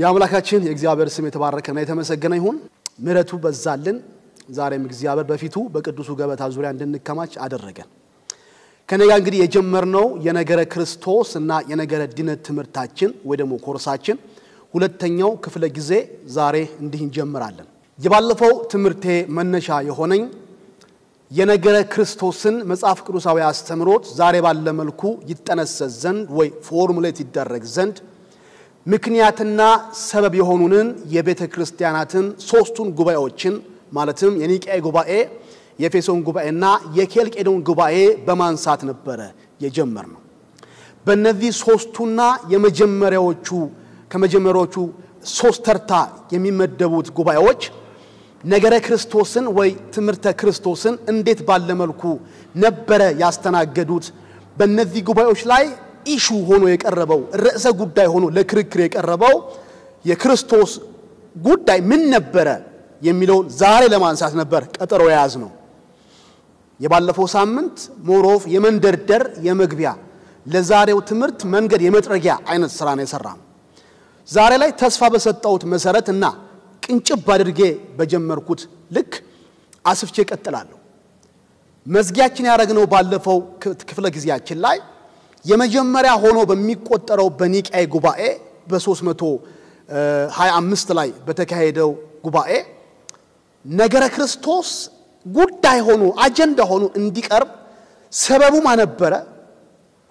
ያምላካችን የእግዚአብሔር ስም የተባረከና የተመሰገነ ይሁን ምሕረቱ በዛልን ዛሬም እግዚአብሔር በፊቱ በቅዱሱ ገበታ ዙሪያ እንድንከማች አደረገን ከነጋ እንግዲህ የጀመርነው የነገረ ክርስቶስ እና የነገረ ድነት ትምህርታችን ወይ ደግሞ ኮርሳችን ሁለተኛው ክፍለ ጊዜ ዛሬ እንዲህ እንጀምራለን የባለፈው ትምህርቴ መነሻ የሆነኝ የነገረ ክርስቶስን መጽሐፍ ቅዱሳዊ አስተምሮት ዛሬ ባለ መልኩ ይተነሰስ ዘንድ ወይ ፎርሙሌት ይደረግ ዘንድ ምክንያትና ሰበብ የሆኑንን የቤተ ክርስቲያናትን ሶስቱን ጉባኤዎችን ማለትም የኒቄያ ጉባኤ የኤፌሶን ጉባኤና የኬልቄዶን ጉባኤ በማንሳት ነበር የጀመርነው በእነዚህ ሶስቱና ከመጀመሪያዎቹ ሶስት ተርታ የሚመደቡት ጉባኤዎች ነገረ ክርስቶስን ወይ ትምህርተ ክርስቶስን እንዴት ባለ መልኩ ነበር ያስተናገዱት በእነዚህ ጉባኤዎች ላይ ኢሹ ሆኖ የቀረበው ርዕሰ ጉዳይ ሆኖ ለክርክር የቀረበው የክርስቶስ ጉዳይ ምን ነበር የሚለው ዛሬ ለማንሳት ነበር ቀጠሮ ያዝነው የባለፈው ሳምንት ሞሮፍ የመንደርደር የመግቢያ ለዛሬው ትምህርት መንገድ የመጥረጊያ አይነት ስራ ነው የሰራነው ዛሬ ላይ ተስፋ በሰጣውት መሰረትና ቅንጭብ አድርጌ በጀመርኩት ልክ አስፍቼ ቀጥላለሁ መዝጊያችን ያረግነው ባለፈው ክፍለ ጊዜያችን ላይ የመጀመሪያ ሆኖ በሚቆጠረው በኒቄያ ጉባኤ በ325 ላይ በተካሄደው ጉባኤ ነገረ ክርስቶስ ጉዳይ ሆኖ አጀንዳ ሆኖ እንዲቀርብ ሰበቡ ማነበረ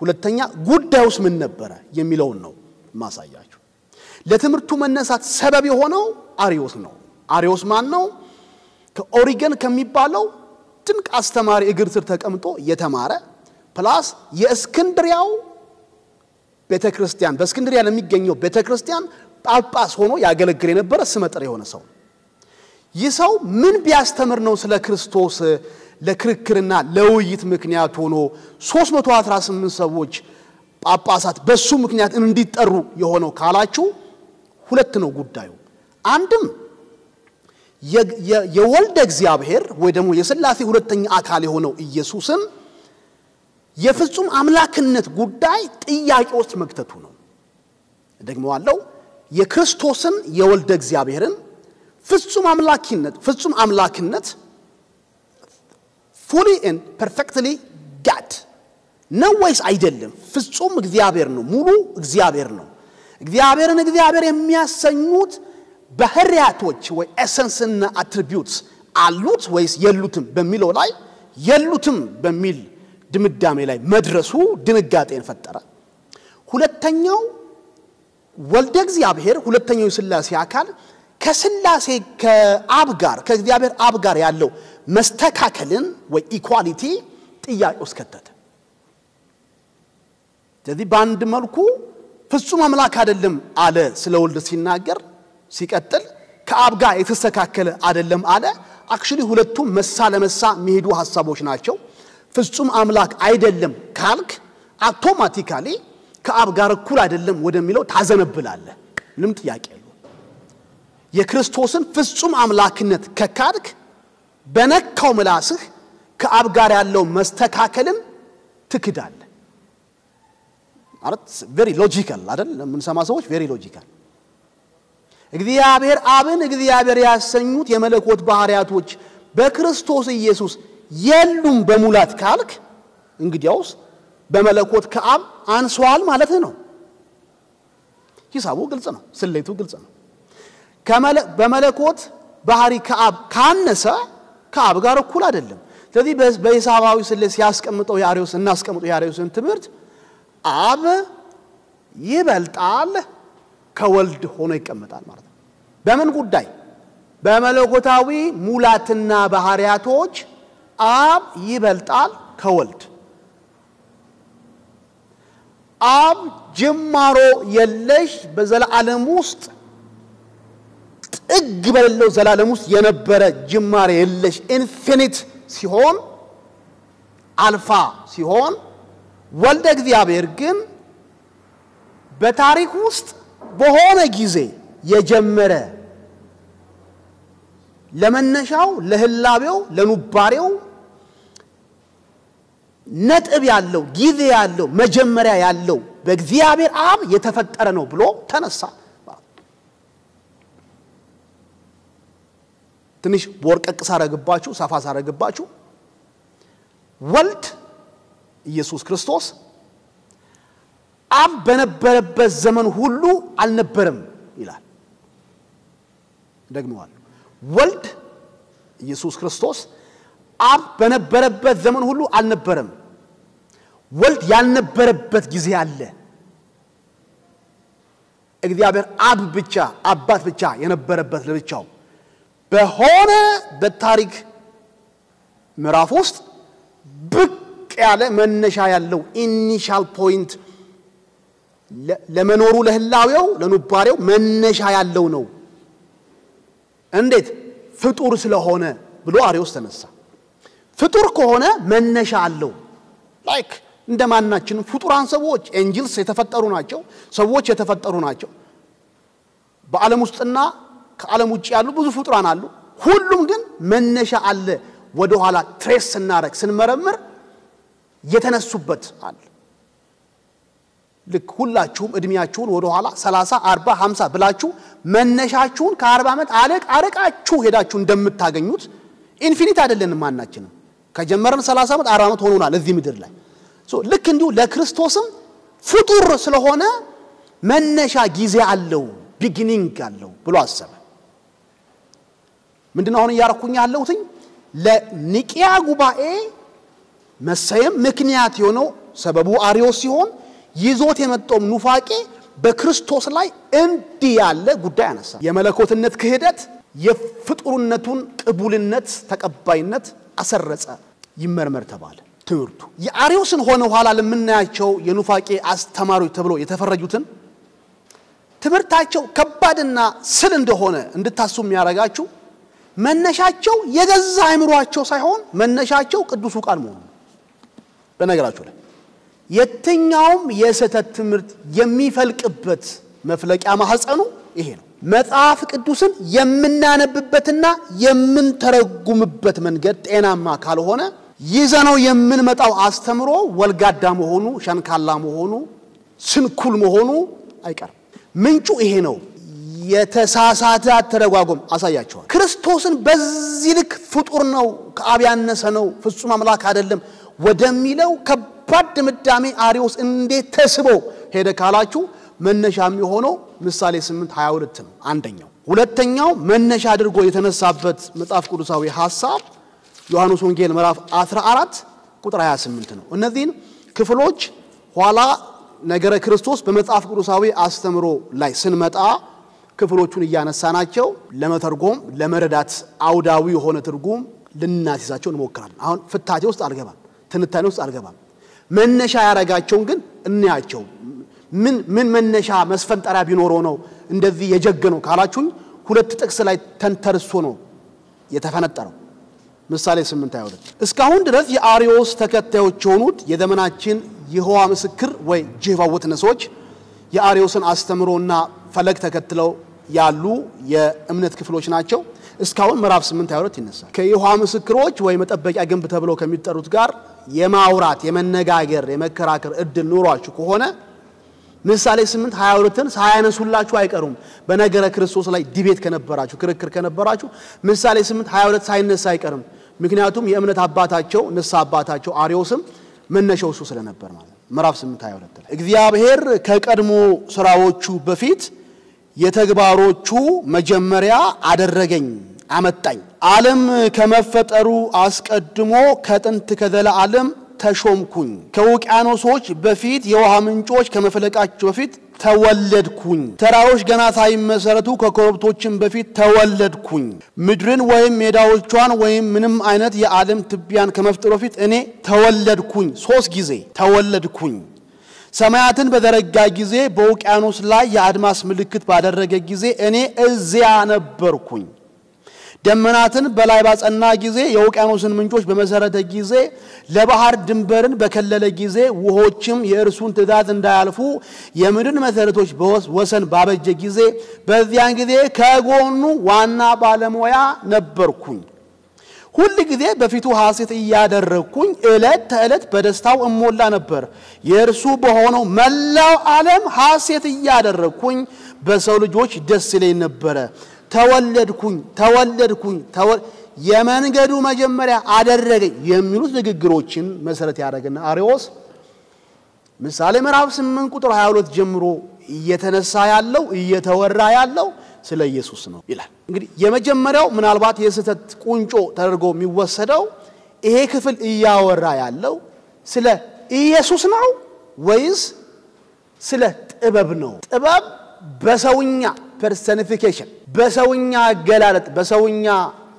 ሁለተኛ ጉዳዩስ ምን ነበር የሚለው ነው ማሳያችሁ ለትምህርቱ መነሳት ሰበብ የሆነው አሪዮስ ነው አሪዮስ ማን ነው ከኦሪገን ከሚባለው ድንቅ አስተማሪ እግር ስር ተቀምጦ የተማረ ፕላስ የእስክንድሪያው ቤተክርስቲያን በእስክንድሪያ ለሚገኘው ቤተክርስቲያን ጳጳስ ሆኖ ያገለግል የነበረ ስመጥር የሆነ ሰው ይሰው ምን ቢያስተምር ነው ስለ ክርስቶስ ለክርክርና ለውይይት ምክንያት ሆኖ 318 ሰዎች ጳጳሳት በሱ ምክንያት እንዲጠሩ የሆነው ካላችሁ ሁለት ነው ጉዳዩ አንድም የወልደ እግዚአብሔር ወይ ደግሞ የሥላሴ ሁለተኛ አካል የሆነው ኢየሱስን የፍጹም አምላክነት ጉዳይ ጥያቄ ውስጥ መክተቱ ነው ደግሞ አለው የክርስቶስን የወልደ እግዚአብሔርን ፍጹም አምላክነት fully and perfectly God ነው ወይስ አይደለም ፍጹም እግዚአብሔር ነው ሙሉ እግዚአብሔር ነው እግዚአብሔር የሚያሰኙት ባህሪያቶች ወይ ኤሰንስ እና አትሪቢዩትስ አሉት ወይስ የሉትም በሚለው ላይ የሉትም በሚል ድምዳሜ ላይ መድረሱ ድንጋጤን ፈጠረ ሁለተኛው ወልደ እግዚአብሔር ሁለተኛው ሥላሴ አካል ከሥላሴ ከአብ ጋር ከእግዚአብሔር አብ ጋር ያለው መስተካከልን ወይ ኢኳሊቲ ጥያቄ ውስጥ ከተተ ስለዚህ በአንድ መልኩ ፍጹም አምላክ አይደለም አለ ስለ ወልድ ሲናገር ሲቀጥል ከአብ ጋር የተስተካከለ አይደለም አለ አክቹሊ ሁለቱም መሳ ለመሳ የሚሄዱ ሐሳቦች ናቸው ፍጹም አምላክ አይደለም ካልክ አውቶማቲካሊ ከአብ ጋር እኩል አይደለም ወደሚለው ታዘነብላለህ ምንም ጥያቄ የለውም የክርስቶስን ፍጹም አምላክነት ከካድክ በነካው ምላስህ ከአብ ጋር ያለው መስተካከልን ትክዳለህ አረት very logical አይደል ምን ሰማ ሰዎች very logical እግዚአብሔር አብን እግዚአብሔር ያሰኙት የመለኮት ባህሪያቶች በክርስቶስ ኢየሱስ የሉም በሙላት ካልክ እንግዲያውስ በመለኮት ከአብ አንሷል ማለት ነው ሂሳቡ ግልጽ ነው ስሌቱ ግልጽ ነው በመለኮት ባህሪ ከአብ ካነሰ ከአብ ጋር እኩል አይደለም ስለዚህ በሂሳባዊ ስሌት ሲያስቀምጠው ያሪዮስ እናስቀምጠው ያሪዮስን ትምህርት አብ ይበልጣል ከወልድ ሆኖ ይቀመጣል ማለት ነው በምን ጉዳይ በመለኮታዊ ሙላትና ባህሪያቶች አብ ይበልጣል ከወልድ አብ ጅማሮ የለሽ በዘላለም ውስጥ ጥግ በሌለው ዘላለም ውስጥ የነበረ ጅማሬ የለሽ ኢንፊኒት ሲሆን አልፋ ሲሆን ወልደ እግዚአብሔር ግን በታሪክ ውስጥ በሆነ ጊዜ የጀመረ ለመነሻው ለህላቤው ለኑባሬው ነጥብ ያለው ጊዜ ያለው መጀመሪያ ያለው በእግዚአብሔር አብ የተፈጠረ ነው ብሎ ተነሳ ትንሽ ወርቀቅ ሳረግባችሁ ሳፋ ሳረግባችሁ ወልድ ኢየሱስ ክርስቶስ አብ በነበረበት ዘመን ሁሉ አልነበረም ይላል ደግመዋል ወልድ ኢየሱስ ክርስቶስ አብ በነበረበት ዘመን ሁሉ አልነበረም ወልድ ያልነበረበት ጊዜ አለ እግዚአብሔር አብ ብቻ አባት ብቻ የነበረበት ለብቻው በሆነ በታሪክ ምዕራፍ ውስጥ ብቅ ያለ መነሻ ያለው ኢኒሻል ፖይንት ለመኖሩ ለህላዌው ለኑባሬው መነሻ ያለው ነው እንዴት ፍጡር ስለሆነ ብሎ አሪዮስ ተነሳ ፍጡር ከሆነ መነሻ አለው ላይክ እንደማናችን ፍጡራን ሰዎች ኤንጅልስ የተፈጠሩ ናቸው ሰዎች የተፈጠሩ ናቸው በዓለም ውስጥና ከዓለም ውጭ ያሉ ብዙ ፍጡራን አሉ ሁሉም ግን መነሻ አለ ወደ ኋላ ትሬስ እናረክ ስንመረምር የተነሱበት አለ ልክ ሁላችሁም እድሜያችሁን ወደ ኋላ 30 40 50 ብላችሁ መነሻችሁን ከ40 ዓመት አረቃችሁ ሄዳችሁ እንደምታገኙት ኢንፊኒት አይደለንም ማናችንም ከጀመረን 30 ዓመት 40 ዓመት ሆኖናል እዚህ ምድር ላይ ልክ እንዲሁ ለክርስቶስም ፍጡር ስለሆነ መነሻ ጊዜ አለው ቢጊኒንግ አለው ብሎ አሰበ ምንድነው አሁን ያርኩኝ ያለውትኝ ለኒቂያ ጉባኤ መሰየም ምክንያት የሆነው ሰበቡ አሪዮስ ሲሆን ይዞት የመጣው ኑፋቄ በክርስቶስ ላይ እንዲህ ያለ ጉዳይ አነሳ የመለኮትነት ክህደት የፍጡርነቱን ቅቡልነት ተቀባይነት አሰረጸ ይመርመር ተባለ ትምርቱ የአሪዮስን ሆነ ኋላ ለምናያቸው የኑፋቄ አስተማሪዎች ተብሎ የተፈረጁትን ትምርታቸው ከባድና ስል እንደሆነ እንድታስቡ የሚያረጋችሁ መነሻቸው የገዛ አይምሮአቸው ሳይሆን መነሻቸው ቅዱሱ ቃል መሆኑ በነገራችሁ ላይ የትኛውም የሰተት ትምርት የሚፈልቅበት መፍለቂያ ማህፀኑ ይሄ ነው መጽሐፍ ቅዱስን የምናነብበትና የምንተረጉምበት መንገድ ጤናማ ካልሆነ ይዘነው የምንመጣው አስተምሮ ወልጋዳ መሆኑ ሸንካላ መሆኑ ስንኩል መሆኑ አይቀር ምንጩ ይሄ ነው የተሳሳተ ተረጓጎም አሳያቸዋል ክርስቶስን በዚህ ልክ ፍጡር ነው ከአብ ያነሰ ነው ፍጹም አምላክ አይደለም ወደሚለው ከባድ ምዳሜ አሪዮስ እንዴት ተስቦ ሄደ ካላችሁ መነሻም የሆነው ምሳሌ 8:22 ነው አንደኛው ሁለተኛው መነሻ አድርጎ የተነሳበት መጽሐፍ ቅዱሳዊ ሐሳብ ዮሐንስ ወንጌል ምዕራፍ 14 ቁጥር 28 ነው እነዚህን ክፍሎች ኋላ ነገረ ክርስቶስ በመጽሐፍ ቅዱሳዊ አስተምሮ ላይ ስንመጣ ክፍሎቹን ያነሳናቸው ለመተርጎም ለመረዳት አውዳዊ ሆነ ትርጉም ልናስይዛቸው እንሞክራለን አሁን ፍታቴ ውስጥ አልገባም ትንታኔ ውስጥ አልገባም መነሻ ያረጋቸው ግን እንያቸው ምን መነሻ መስፈንጠሪያ ቢኖረው ነው እንደዚህ የጀገነው ካላችሁኝ ሁለት ጥቅስ ላይ ተንተርሶ ነው የተፈነጠረው ምሳሌ 8:22 እስካሁን ድረስ የአሪዮስ ተከታዮች ሆኑት የዘመናችን የሆዋ ምስክር ወይ ጄሆቫ ዊትነሶች የአሪዮስን አስተምሮና ፈለግ ተከትለው ያሉ የእምነት ክፍሎች ናቸው እስካሁን ምዕራፍ 8:22 ይነሳል ከየሆዋ ምስክሮች ወይ መጠበቂያ ግንብ ተብለው ከሚጠሩት ጋር የማውራት የመነጋገር የመከራከር እድል ኖሯችሁ ከሆነ ምሳሌ 8:22ን ሳያነሱላችሁ አይቀሩም በነገረ ክርስቶስ ላይ ዲቤት ከነበራችሁ ክርክር ከነበራችሁ ምሳሌ 8:22 ሳይነሳ አይቀርም ምክንያቱም የእምነት አባታቸው ንሳ አባታቸው አሪዮስም መነሻው እሱ ስለነበር ማለት ምዕራፍ 8:22 ላይ እግዚአብሔር ከቀድሞ ስራዎቹ በፊት የተግባሮቹ መጀመሪያ አደረገኝ አመጣኝ ዓለም ከመፈጠሩ አስቀድሞ ከጥንት ከዘላለም ተሾምኩኝ ከውቅያኖሶች በፊት የውሃ ምንጮች ከመፈለቃቸው በፊት ተወለድኩኝ ተራሮች ገና ሳይመሰረቱ ከኮረብቶችም በፊት ተወለድኩኝ ምድርን ወይም ሜዳዎቿን ወይም ምንም አይነት የዓለም ትቢያን ከመፍጠሩ በፊት እኔ ተወለድኩኝ 3 ጊዜ ተወለድኩኝ ሰማያትን በዘረጋ ጊዜ በውቅያኖስ ላይ የአድማስ ምልክት ባደረገ ጊዜ እኔ እዚያ ነበርኩኝ ደመናትን በላይ ባጸና ጊዜ የውቅያኖስን ምንጮች በመሰረተ ጊዜ ለባህር ድንበርን በከለለ ጊዜ ውሆችም የእርሱን ትእዛዝ እንዳያልፉ የምድርን መሰረቶች ወሰን ባበጀ ጊዜ በዚያን ጊዜ ከጎኑ ዋና ባለሞያ ነበርኩኝ ሁሉ ጊዜ በፊቱ ሐሴት ያደረኩኝ እለት ተእለት በደስታው እሞላ ነበር የእርሱ በሆነው መላው ዓለም ሐሴት ያደረኩኝ በሰው ልጆች ደስ ይለኝ ነበር ተወለድኩኝ የመንገዱ መጀመሪያ አደረገኝ የሚሉት ንግግሮችን መሰረት ያደረገና አሪዮስ ምሳሌ ምዕራፍ 8 ቁጥር 22 ጀምሮ እየተነሳ ያለው እየተወራ ያለው ስለ ኢየሱስ ነው ይላል። እንግዲህ የመጀመሪያው ምናልባት የስተት ቁንጮ ተደርጎ የሚወሰደው ይሄ ክፍል እያወራ ያለው ስለ ኢየሱስ ነው ወይስ ስለ ጥበብ ነው? ጥበብ በሰውኛ ፐርሰኒፊኬሽን በሰውኛ ገላለጥ በሰውኛ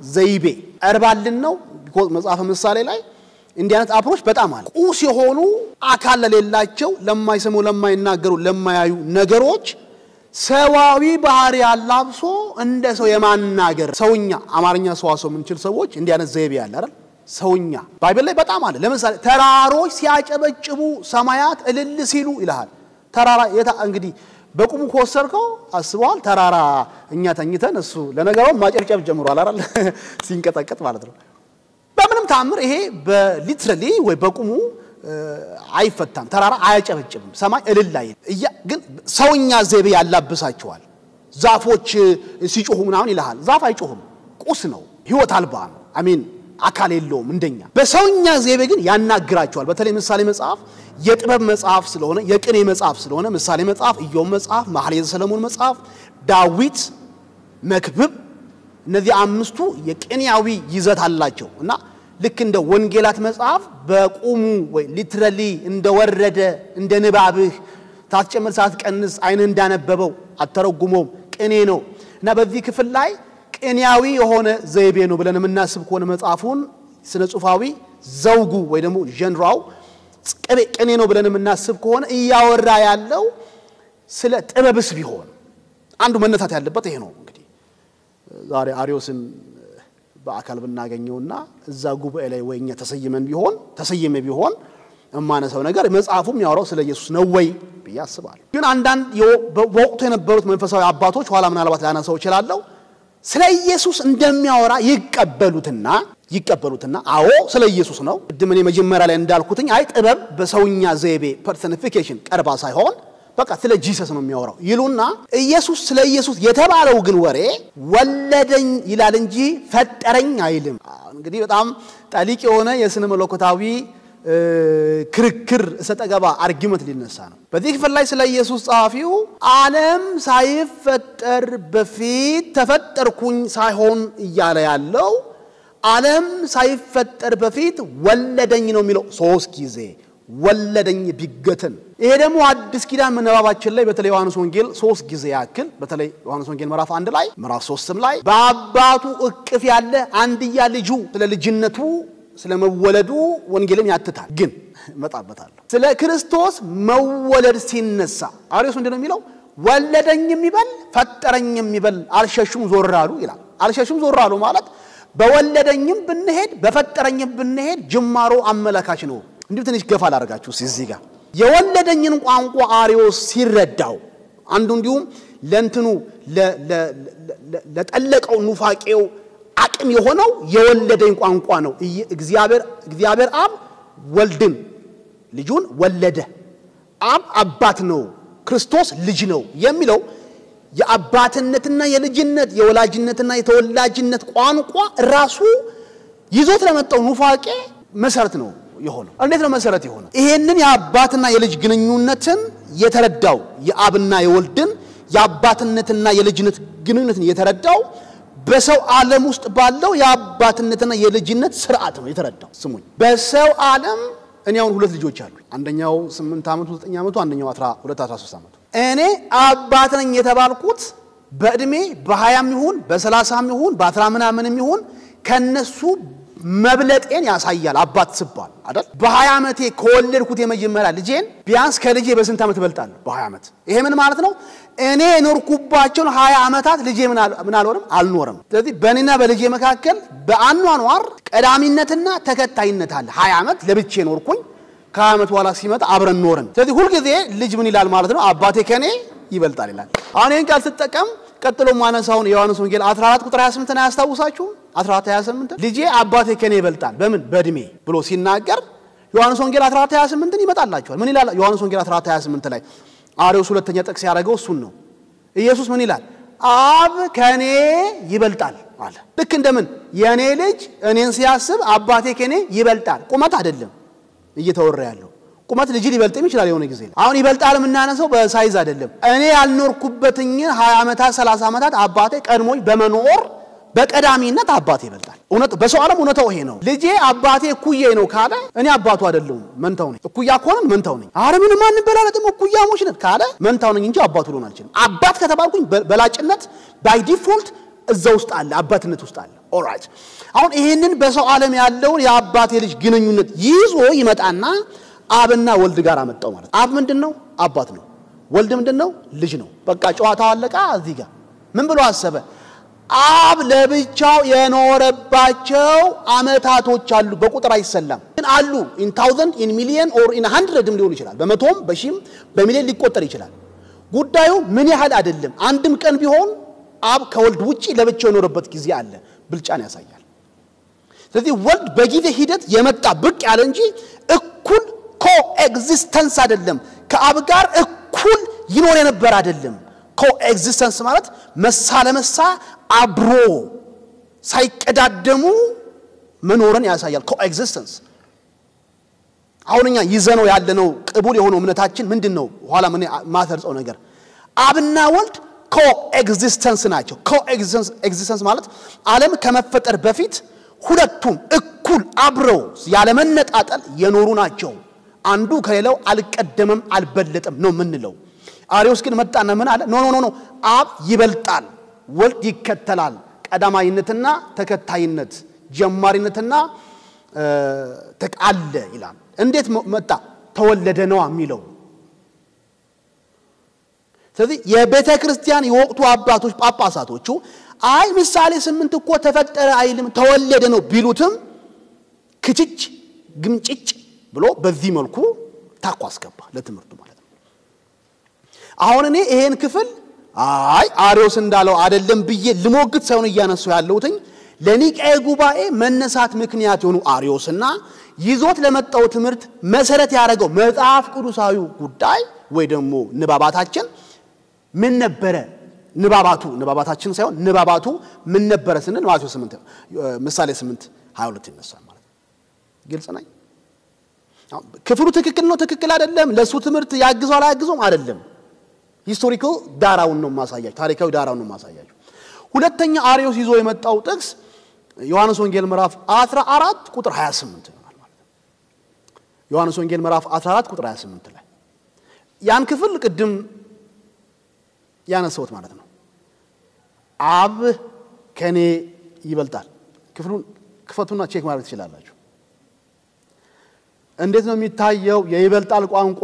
ዘይቤ አርባልን ነው። መጽሐፈ ምሳሌ ላይ እንዲህ አይነት አፕሮች በጣም አለ። ቁስ የሆኑ አካል ለሌላቸው ለማይሰሙ ለማይናገሩ ለማያዩ ነገሮች ሰዋዊ ባህሪ ያላብሶ እንደ ሰው የማናገር ሰውኛ አማርኛ ሰዋሰው ምንችል ሰዎች እንዲህ አይነት ዘይቤ ያለ አይደል? ሰውኛ ባይብል ላይ በጣም አለ። ለምሳሌ ተራሮች ሲያጨበጭቡ ሰማያት እልል ሲሉ ይላል። ተራራ እንግዲህ በቁሙ ኮሰርከው አስበዋል። ተራራ እኛ ተኝተን እሱ ለነገሩ ማጨብጨብ ጀምሯል አይደል? ሲንቀጠቀጥ ማለት ነው። በምንም ታምር ይሄ በሊትራሊ ወይ በቁሙ አይፈታም። ተራራ አያጨበጭብም፣ ሰማይ እልል አይል። ግን ሰውኛ ዘይቤ ያላብሳቸዋል። ዛፎች ሲጮሁ ምናምን ይላል። ዛፍ አይጮህም፣ ቁስ ነው፣ ህይወት አልባ ነው። አሜን አካል የለውም እንደኛ። በሰውኛ ዘይቤ ግን ያናግራቸዋል። በተለይ ምሳሌ መጽሐፍ የጥበብ መጽሐፍ ስለሆነ የቅኔ መጽሐፍ ስለሆነ ምሳሌ መጽሐፍ፣ ኢዮብ መጽሐፍ፣ መኃልየ ሰሎሞን መጽሐፍ፣ ዳዊት፣ መክብብ እነዚህ አምስቱ የቅኔያዊ ይዘት አላቸው እና ልክ እንደ ወንጌላት መጽሐፍ በቁሙ ወይ ሊትራሊ እንደወረደ እንደ ንባብህ ታስጨምር ሳትቀንስ አይን እንዳነበበው አተረጉሞም ቅኔ ነው እና በዚህ ክፍል ላይ ቅኔያዊ የሆነ ዘይቤ ነው ብለን የምናስብ ከሆነ መጽሐፉን ስነ ጽሁፋዊ ዘውጉ ወይ ደግሞ ጀነራው ቅኔ ነው ብለን የምናስብ ከሆነ እያወራ ያለው ስለ ጥበብስ ቢሆን አንዱ መነታት ያለበት ይሄ ነው። እንግዲህ ዛሬ አሪዮስን በአካል ብናገኘውና እዛ ጉባኤ ላይ ወይኛ ተሰየመ ቢሆን እማነሳው ነገር መጽሐፉም ያወራው ስለ ኢየሱስ ነው ወይ ቢያስባል። ግን አንዳንድ በወቅቱ የነበሩት መንፈሳዊ አባቶች ኋላ ምናልባት ላነሳው ይችላልው ስለ ኢየሱስ እንደሚያወራ ይቀበሉትና አዎ ስለ ኢየሱስ ነው። ድምኔ መጀመሪያ ላይ እንዳልኩትኝ አይ ጥበብ በሰውኛ ዘይቤ ፐርሰኒፊኬሽን ቀርባ ሳይሆን በቃ ስለ ኢየሱስ ነው የሚያወራው ይሉና ኢየሱስ ስለ ኢየሱስ የተባለው ግን ወሬ ወለደኝ ይላል እንጂ ፈጠረኝ አይልም። እንግዲህ በጣም ጣሊቅ የሆነ የስነ መለኮታዊ ክርክር እሰጠገባ አርጊመንት ሊነሳ ነው። በዚህ ክፍል ላይ ስለ ኢየሱስ ጻፊው ዓለም ሳይፈጠር በፊት ተፈጠርኩኝ ሳይሆን እያለ ያለው ዓለም ሳይፈጠር በፊት ወለደኝ ነው የሚለው 3 ጊዜ ወለደኝ ቢገተን። ይሄ ደግሞ አዲስ ኪዳን መነባባችን ላይ በተለይ ዮሐንስ ወንጌል 3 ጊዜ ያክል በተለይ ዮሐንስ ወንጌል ምዕራፍ 1 ላይ ምዕራፍ 3 ላይ በአባቱ እቅፍ ያለ አንድያ ልጁ ስለ ልጅነቱ ስለ መወለዱ ወንጌልም ያትታል። ግን መጣበታል ስለ ክርስቶስ መወለድ ሲነሳ አሪዮስ እንደሆነ የሚለው ወለደኝ የሚበል ፈጠረኝ የሚበል አልሸሹም ዞራሉ ይላል። አልሸሹም ዞራሉ ማለት በወለደኝም ብንሄድ በፈጠረኝም ብንሄድ ጅማሮ አመላካች ነው። እንዴ ትንሽ ገፋ ላርጋችሁ እዚህ ጋር የወለደኝን ቋንቋ አሪዮስ ሲረዳው አንዱ እንዲሁም ለንትኑ ለጠለቀው ኑፋቄው አቅም የሆነው የወለደኝ ቋንቋ ነው። እግዚአብሔር አብ ወልድን ልጁን ወለደ። አብ አባት ነው፣ ክርስቶስ ልጅ ነው የሚለው የአባትነትና የልጅነት የወላጅነትና የተወላጅነት ቋንቋ ራሱ ይዞት ለመጣው ኑፋቄ መሰረት ነው የሆነው። እንዴት ነው መሰረት የሆነው? ይሄንን የአባትና የልጅ ግንኙነትን የተረዳው የአብና የወልድን የአባትነትና የልጅነት ግንኙነትን የተረዳው በሰው ዓለም ውስጥ ባለው የአባትነትና የልጅነት ሥርዓት ነው የተረዳው። ስሙኝ በሰው ዓለም እኔ አሁን 2 ልጆች አሉ። አንደኛው 8 ዓመቱ 9 ዓመቱ አንደኛው 12 13 ዓመቱ። እኔ አባት ነኝ የተባልኩት በእድሜ በ20 ይሁን በ30 ይሁን በ10 ምናምን ይሁን ከነሱ መብለጤን ያሳያል። አባት ስባል አይደል? በ20 ዓመቴ ከወለድኩት የመጀመሪያ ልጄን ቢያንስ ከልጄ በስንት ዓመት እበልጣለሁ? በ20 ዓመት። ይሄ ምን ማለት ነው? እኔ ኖርኩባቸው 20 ዓመታት ልጄ ምን አልኖርም። ስለዚህ በእኔና በልጄ መካከል በአኗኗር ቀዳሚነትና ተከታይነት አለ። 20 ዓመት ለብቻ ኖርኩኝ፣ ከ20 ዓመት በኋላ ሲመጣ አብረን ኖርን። ስለዚህ ሁሉ ጊዜ ልጅ ምን ይላል ማለት ነው? አባቴ ከኔ ይበልጣል ይላል። አሁን ይሄን ቃል ስትጠቀም ቀጥሎ ማነሳውን የዮሐንስ ወንጌል 14 ቁጥር 28 ነው ያስታውሳችሁ? 14 28 ልጄ አባቴ ከኔ ይበልጣል በምን በእድሜ ብሎ ሲናገር ዮሐንስ ወንጌል 14 28 ይመጣላችኋል። ምን ይላል ዮሐንስ ወንጌል 14 28 ላይ? አሪዮስ ሁለተኛ ጥቅስ ያደረገው እሱን ነው። ኢየሱስ ምን ይላል? አብ ከኔ ይበልጣል አለ ልክ እንደምን የኔ ልጅ እኔን ሲያስብ አባቴ ከኔ ይበልጣል ቁመት አይደለም እየተወራ ያለው ቁመት ልጅ ሊበልጥም ይችላል የሆነ ጊዜ አሁን ይበልጣል ምናነሰው በሳይዝ አይደለም እኔ ያልኖርኩበትኝ 20 ዓመታት 30 ዓመታት አባቴ ቀድሞኝ በመኖር በቀዳሚነት አባቴ ይበልጣል እውነት በሰው ዓለም እውነታው ይሄ ነው ልጄ አባቴ ኩዬ ነው ካለ እኔ አባቱ አይደለም መንታው ነኝ ኩያ ኮን መንታው ነኝ አረ ምን ማን በላለጥም ኩያሞች ነን ካለ መንታው ነኝ እንጂ አባቱ ሊሆን አልችልም አባት ከተባልኩኝ በላጭነት ባይ ዲፎልት እዛው ውስጥ አለ አባትነት ውስጥ አለ ኦልራይት አሁን ይሄንን በሰው ዓለም ያለው የአባቴ ልጅ ግንኙነት ይዞ ይመጣና አብና ወልድ ጋር አመጣው ማለት አብ ምንድነው አባት ነው ወልድ ምንድነው ልጅ ነው በቃ ጨዋታው አለቃ እዚህ ጋር ምን ብሎ አሰበ አብ ለብቻው የኖረባቸው አመታቶች አሉ በቁጥር አይሰላም ግን አሉ in thousand in million or in 100 ሊሆን ይችላል በመቶም በሺም በሚሊዮን ሊቆጠር ይችላል ጉዳዩ ምን ያህል አይደለም አንድም ቀን ቢሆን አብ ከወልድ ውጪ ለብቻው የኖረበት ጊዜ አለ ብልጫን ያሳያል ስለዚህ ወልድ በጊዜ ሂደት የመጣ ብቅ ያለ እንጂ እኩል ኮኤግዚስተንስ አይደለም ከአብ ጋር እኩል ይኖር የነበር አይደለም ኮኤግዚስተንስ ማለት መሳ ለመሳ አብሮ ሳይቀዳደሙ መኖርን ያሳያል ኮኤግዚስተንስ አሁንኛ ይዘነው ያለነው ቅቡል የሆነው እምነታችን ምንድነው ኋላ ምን ማተርጸው ነገር አብና ወልድ ኮኤግዚስተንስ ናቸው ኮኤግዚስተንስ ማለት ዓለም ከመፈጠር በፊት ሁለቱም እኩል አብረው ያለ መነጣጠል የኖሩ ናቸው አንዱ ከሌላው አልቀደመም አልበለጠም ነው ምንለው አሪዮስ ግን መጣና ምን አለ ኖ አብ ይበልጣል ወልድ ይከተላል ቀዳማይነትና ተከታይነት ጀማሪነትና ተቃለ ይላል እንዴት መጣ ተወለደ ነው የሚለው ስለዚህ የቤተ ክርስቲያን የወቅቱ አባቶች ጳጳሳቶቹ አይ ምሳሌ 8 እኮ ተፈጠረ አይልም ተወለደ ነው ቢሉትም ክጭጭ ግምጭጭ ብሎ በዚህ መልኩ ታቋስገባ ለትምህርቱ ማለት ነው አሁን እኔ ይሄን ክፍል አይ አሪዮስ እንዳለው አይደለም ብዬ ልሞግት ሳይሆን ያነሱ ያለውትኝ ለኒቃኤ ጉባኤ መነሳት ምክንያት የሆኑ አሪዮስና ይዞት ለመጣው ትምህርት መሰረት ያደረገው መጽሐፍ ቅዱሳዊ ጉዳይ ወይ ደግሞ ንባባታችን ምን ነበረ ንባባታችን ሳይሆን ንባባቱ ምን ነበረ ስንል ማቴዎስ 8 ምሳሌ 8:22 ይነሳል ማለት ግልጽ ነኝ ክፍሉ ትክክል ነው ትክክል አይደለም ለሱ ትምህርት ያግዛው አያግዛውም አይደለም ሂስቶሪካል ዳራውን ነው ማሳያችሁ ታሪካዊ ዳራውን ነው ማሳያችሁ ሁለተኛ አሪዮስ ይዞ የመጣው ጥቅስ ዮሐንስ ወንጌል ምዕራፍ 14 ቁጥር 28 ነው ማለት ነው ዮሐንስ ወንጌል ምዕራፍ 14 ቁጥር 28 ላይ ያን ክፍል ቅድም ያነሳውት ማለት ነው አብ ከኔ ይበልጣል ክፍሉን ክፈቱና ቼክ ማድረግ ትችላላችሁ እንዴት ነው የሚታየው የይበልጣል ቋንቋ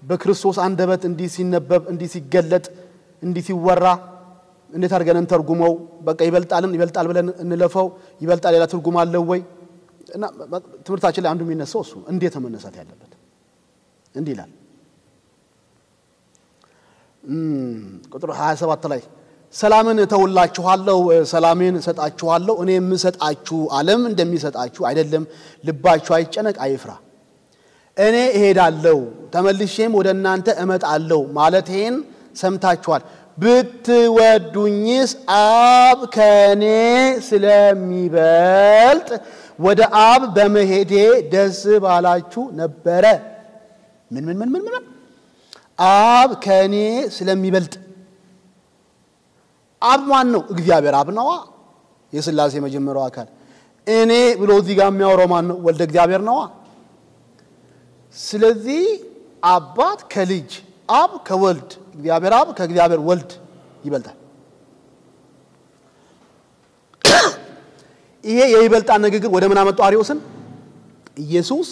በክርስቶስ አንደበት እንዲህ ሲነበብ እንዲህ ሲገለጥ እንዲህ ሲወራ እንዴት አድርገን እንተርጉመው በቃ ይበልጣል ብለን እንለፈው ይበልጣል ሌላ ትርጉም አለው ወይ እና ትምህርታችን ላይ አንዱ የሚነሳው እሱ እንዴት መነሳት ያለበት እንዲህ ይላል ቁጥር 27 ላይ ሰላምን ተውላችኋለሁ ሰላሜን ሰጣችኋለሁ እኔ የምሰጣችሁ ዓለም እንደሚሰጣችሁ አይደለም ልባችሁ አይጨነቅ አይፍራ እኔ እሄዳለሁ ተመልሼም ወደናንተ እመጣለሁ ማለቴን ሰምታችኋል ብትወዱኝስ አብ ከኔ ስለሚበልጥ ወደ አብ በመሄዴ ደስ ባላችሁ ነበረ ምን አብ ከኔ ስለሚበልጥ አብ ማን ነው እግዚአብሔር አብ ነው የሥላሴ መጀመሪያው አካል እኔ ብሎ እዚህ ጋር የሚያወራው ማን ነው ወልደ እግዚአብሔር ነው ስለዚህ አባት ከልጅ አብ ከወልድ እግዚአብሔር አብ ከእግዚአብሔር ወልድ ይበልጣል ይሄ የይበልጣል ንግግር ወደ ምን አመጣው አሪዮስን ኢየሱስ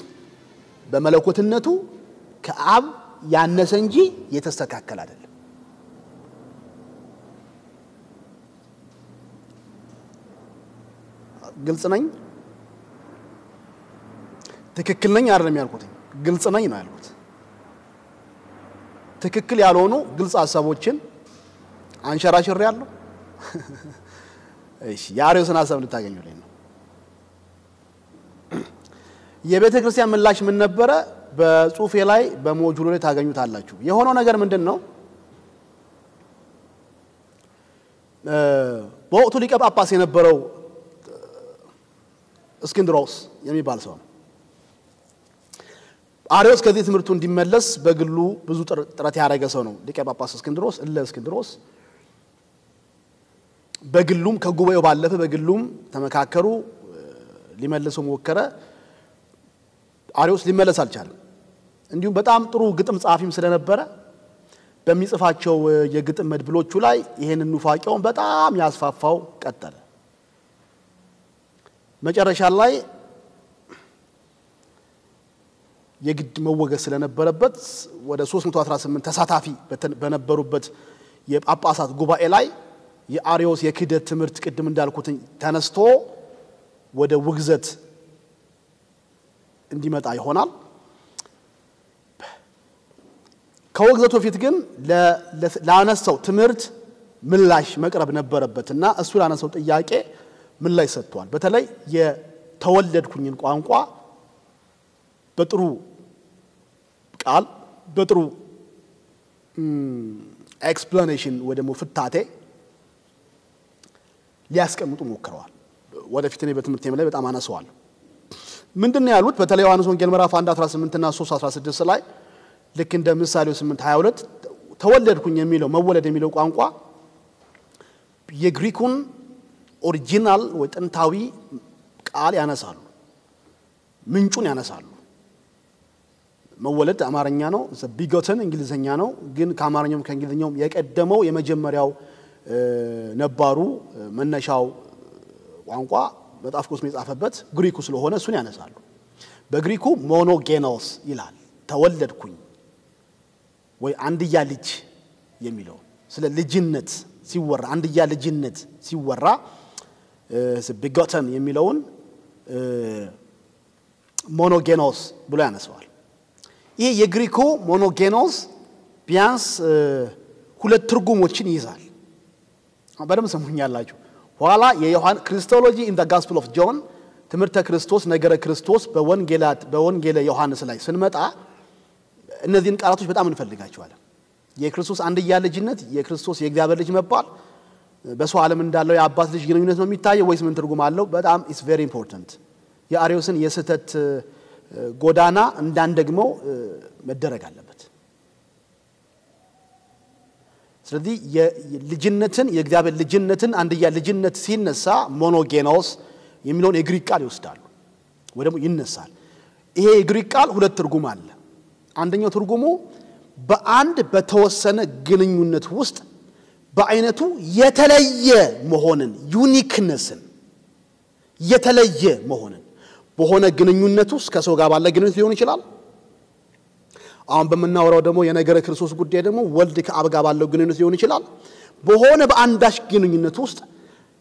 በመለኮትነቱ ከአብ ያነሰ እንጂ የተስተካከለ አይደለም ግልጽ ነኝ ትክክል ነኝ አይደለም ያልኩት ግልጽ ነኝ ነው ያልኩት ትክክል ያልሆኑ ግልጽ ሐሳቦችን አንሸራሽር ያለው እሺ ያሪዮስን ሐሳብ ልታገኙልኝ ነው የቤተ ክርስቲያን ምላሽ ምን ነበረ በጽሁፌ ላይ በሞጁሉ ላይ ታገኙታላችሁ የሆነው ነገር ምንድነው በወቅቱ ሊቀ ጳጳስ የነበረው እስክንድሮስ የሚባል ሰው ነው። አርዮስ ከዚህ ትምህርቱ እንዲመለስ በግሉ ብዙ ጥረት ያደረገ ሰው ነው ሊቀ ጳጳስ እስክንድሮስ በግሉም ከጉባኤው ባለፈ በግሉም ተመካከሩ ሊመልሰው ሞከረ አርዮስ ሊመለስ አልቻለም እንዲሁም በጣም ጥሩ ግጥም ጻፊም ስለነበረ በሚጽፋቸው የግጥም መድብሎቹ ላይ ይሄንን ኑፋቄውን በጣም ያስፋፋው ቀጠለ መጨረሻ ላይ የግድ መወገዝ ስለነበረበት ወደ 318 ተሳታፊ በነበሩበት የጳጳሳት ጉባኤ ላይ የአርዮስ የክህደት ትምህርት ቅድም እንዳልኩት ተነስቶ ወደ ውግዘት እንዲመጣ ይሆናል ከውግዘቱ ፊት ግን ለአነሳው ትምህርት ምላሽ መቅረብ ነበረበትና እሱ ላነሳው ጥያቄ ምላሽ ሰጥቷል በተለይ የተወለድኩኝን ቋንቋ በጥሩ ቃል በጥሩ ኤክስፕላኔሽን ወደሞ ፍታቴ ሊያስቀምጡ ሞክረዋል ወደፊት ነው በትምህርት ላይ በጣም አነሳዋል ምንድነው ያሉት በተለይ ዮሐንስ ወንጌል ምዕራፍ 1:18 እና 3:16 ላይ ልክ እንደ ምሳሌው 8:22 ተወለድኩኝ የሚለው መወለድ የሚለው ቋንቋ የግሪኩን ኦሪጂናል ወይ ጥንታዊ ቃል ያነሳሉ ምንጩን ያነሳሉ መወለድ አማርኛ ነው begotten እንግሊዘኛ ነው ግን ከአማርኛውም ከእንግሊዘኛውም የቀደመው የመጀመሪያው ነባሩ መነሻው ቋንቋ መጽሐፍ ቅዱስ የጻፈበት ግሪኩ ስለሆነ እሱን ያነሳሉ በግሪኩ ሞኖጌኖስ ይላል ተወለድኩኝ ወይ አንድያ ልጅ የሚለው ስለ ልጅነት ሲወራ አንድያ ልጅነት ሲወራ begotten የሚለውን ሞኖጌኖስ ብሎ ያነሳዋል ይሄ የግሪኩ ሞኖጌኖስ ቢያንስ ሁለት ትርጉሞችን ይይዛል በደም ሰሙኛላችሁ ኋላ የዮሐን ክሪስቶሎጂ ኢን ዘ ጋስፔል ኦፍ ጆን ትምህርተ ክርስቶስ ነገረ ክርስቶስ በወንጌለ ዮሐንስ ላይ ስንመጣ እነዚህን ቃላቶች በጣም እንፈልጋቸዋለን የክርስቶስ አንድያ ልጅነት የክርስቶስ የእግዚአብሔር ልጅ መባል በሰው ዓለም እንዳለው የአባት ልጅ ግንኙነት ነው የሚታየው ወይስ ምን ትርጉም አለው በጣም ኢስ ቬሪ ኢምፖርታንት የአርዮስን የስተት ጎዳና እንዳንደግመው መደረግ አለበት ስለዚህ የልጅነትን የእግዚአብሔር ልጅነትን አንድያ ልጅነት ሲነሳ ሞኖጌኖስ የሚለውን የግሪክ ቃል ይወስዳሉ ወይ ደግሞ ይነሳል ይሄ የግሪክ ቃል ሁለት ትርጉም አለ አንደኛው ትርጉሙ በአንድ በተወሰነ ግንኙነት ውስጥ በአይነቱ የተለየ መሆንን ዩኒክነስን የተለየ መሆንን በሆነ ግንኙነት ውስጥ ከሰው ጋር ባለ ግንኙነት ሊሆን ይችላል አሁን በመናወራው ደግሞ የነገረ ክርስቶስ ጉዳይ ደግሞ ወልድ ከአብ ጋር ባለው ግንኙነት ሊሆን ይችላል በሆነ በአንዳች ግንኙነት ውስጥ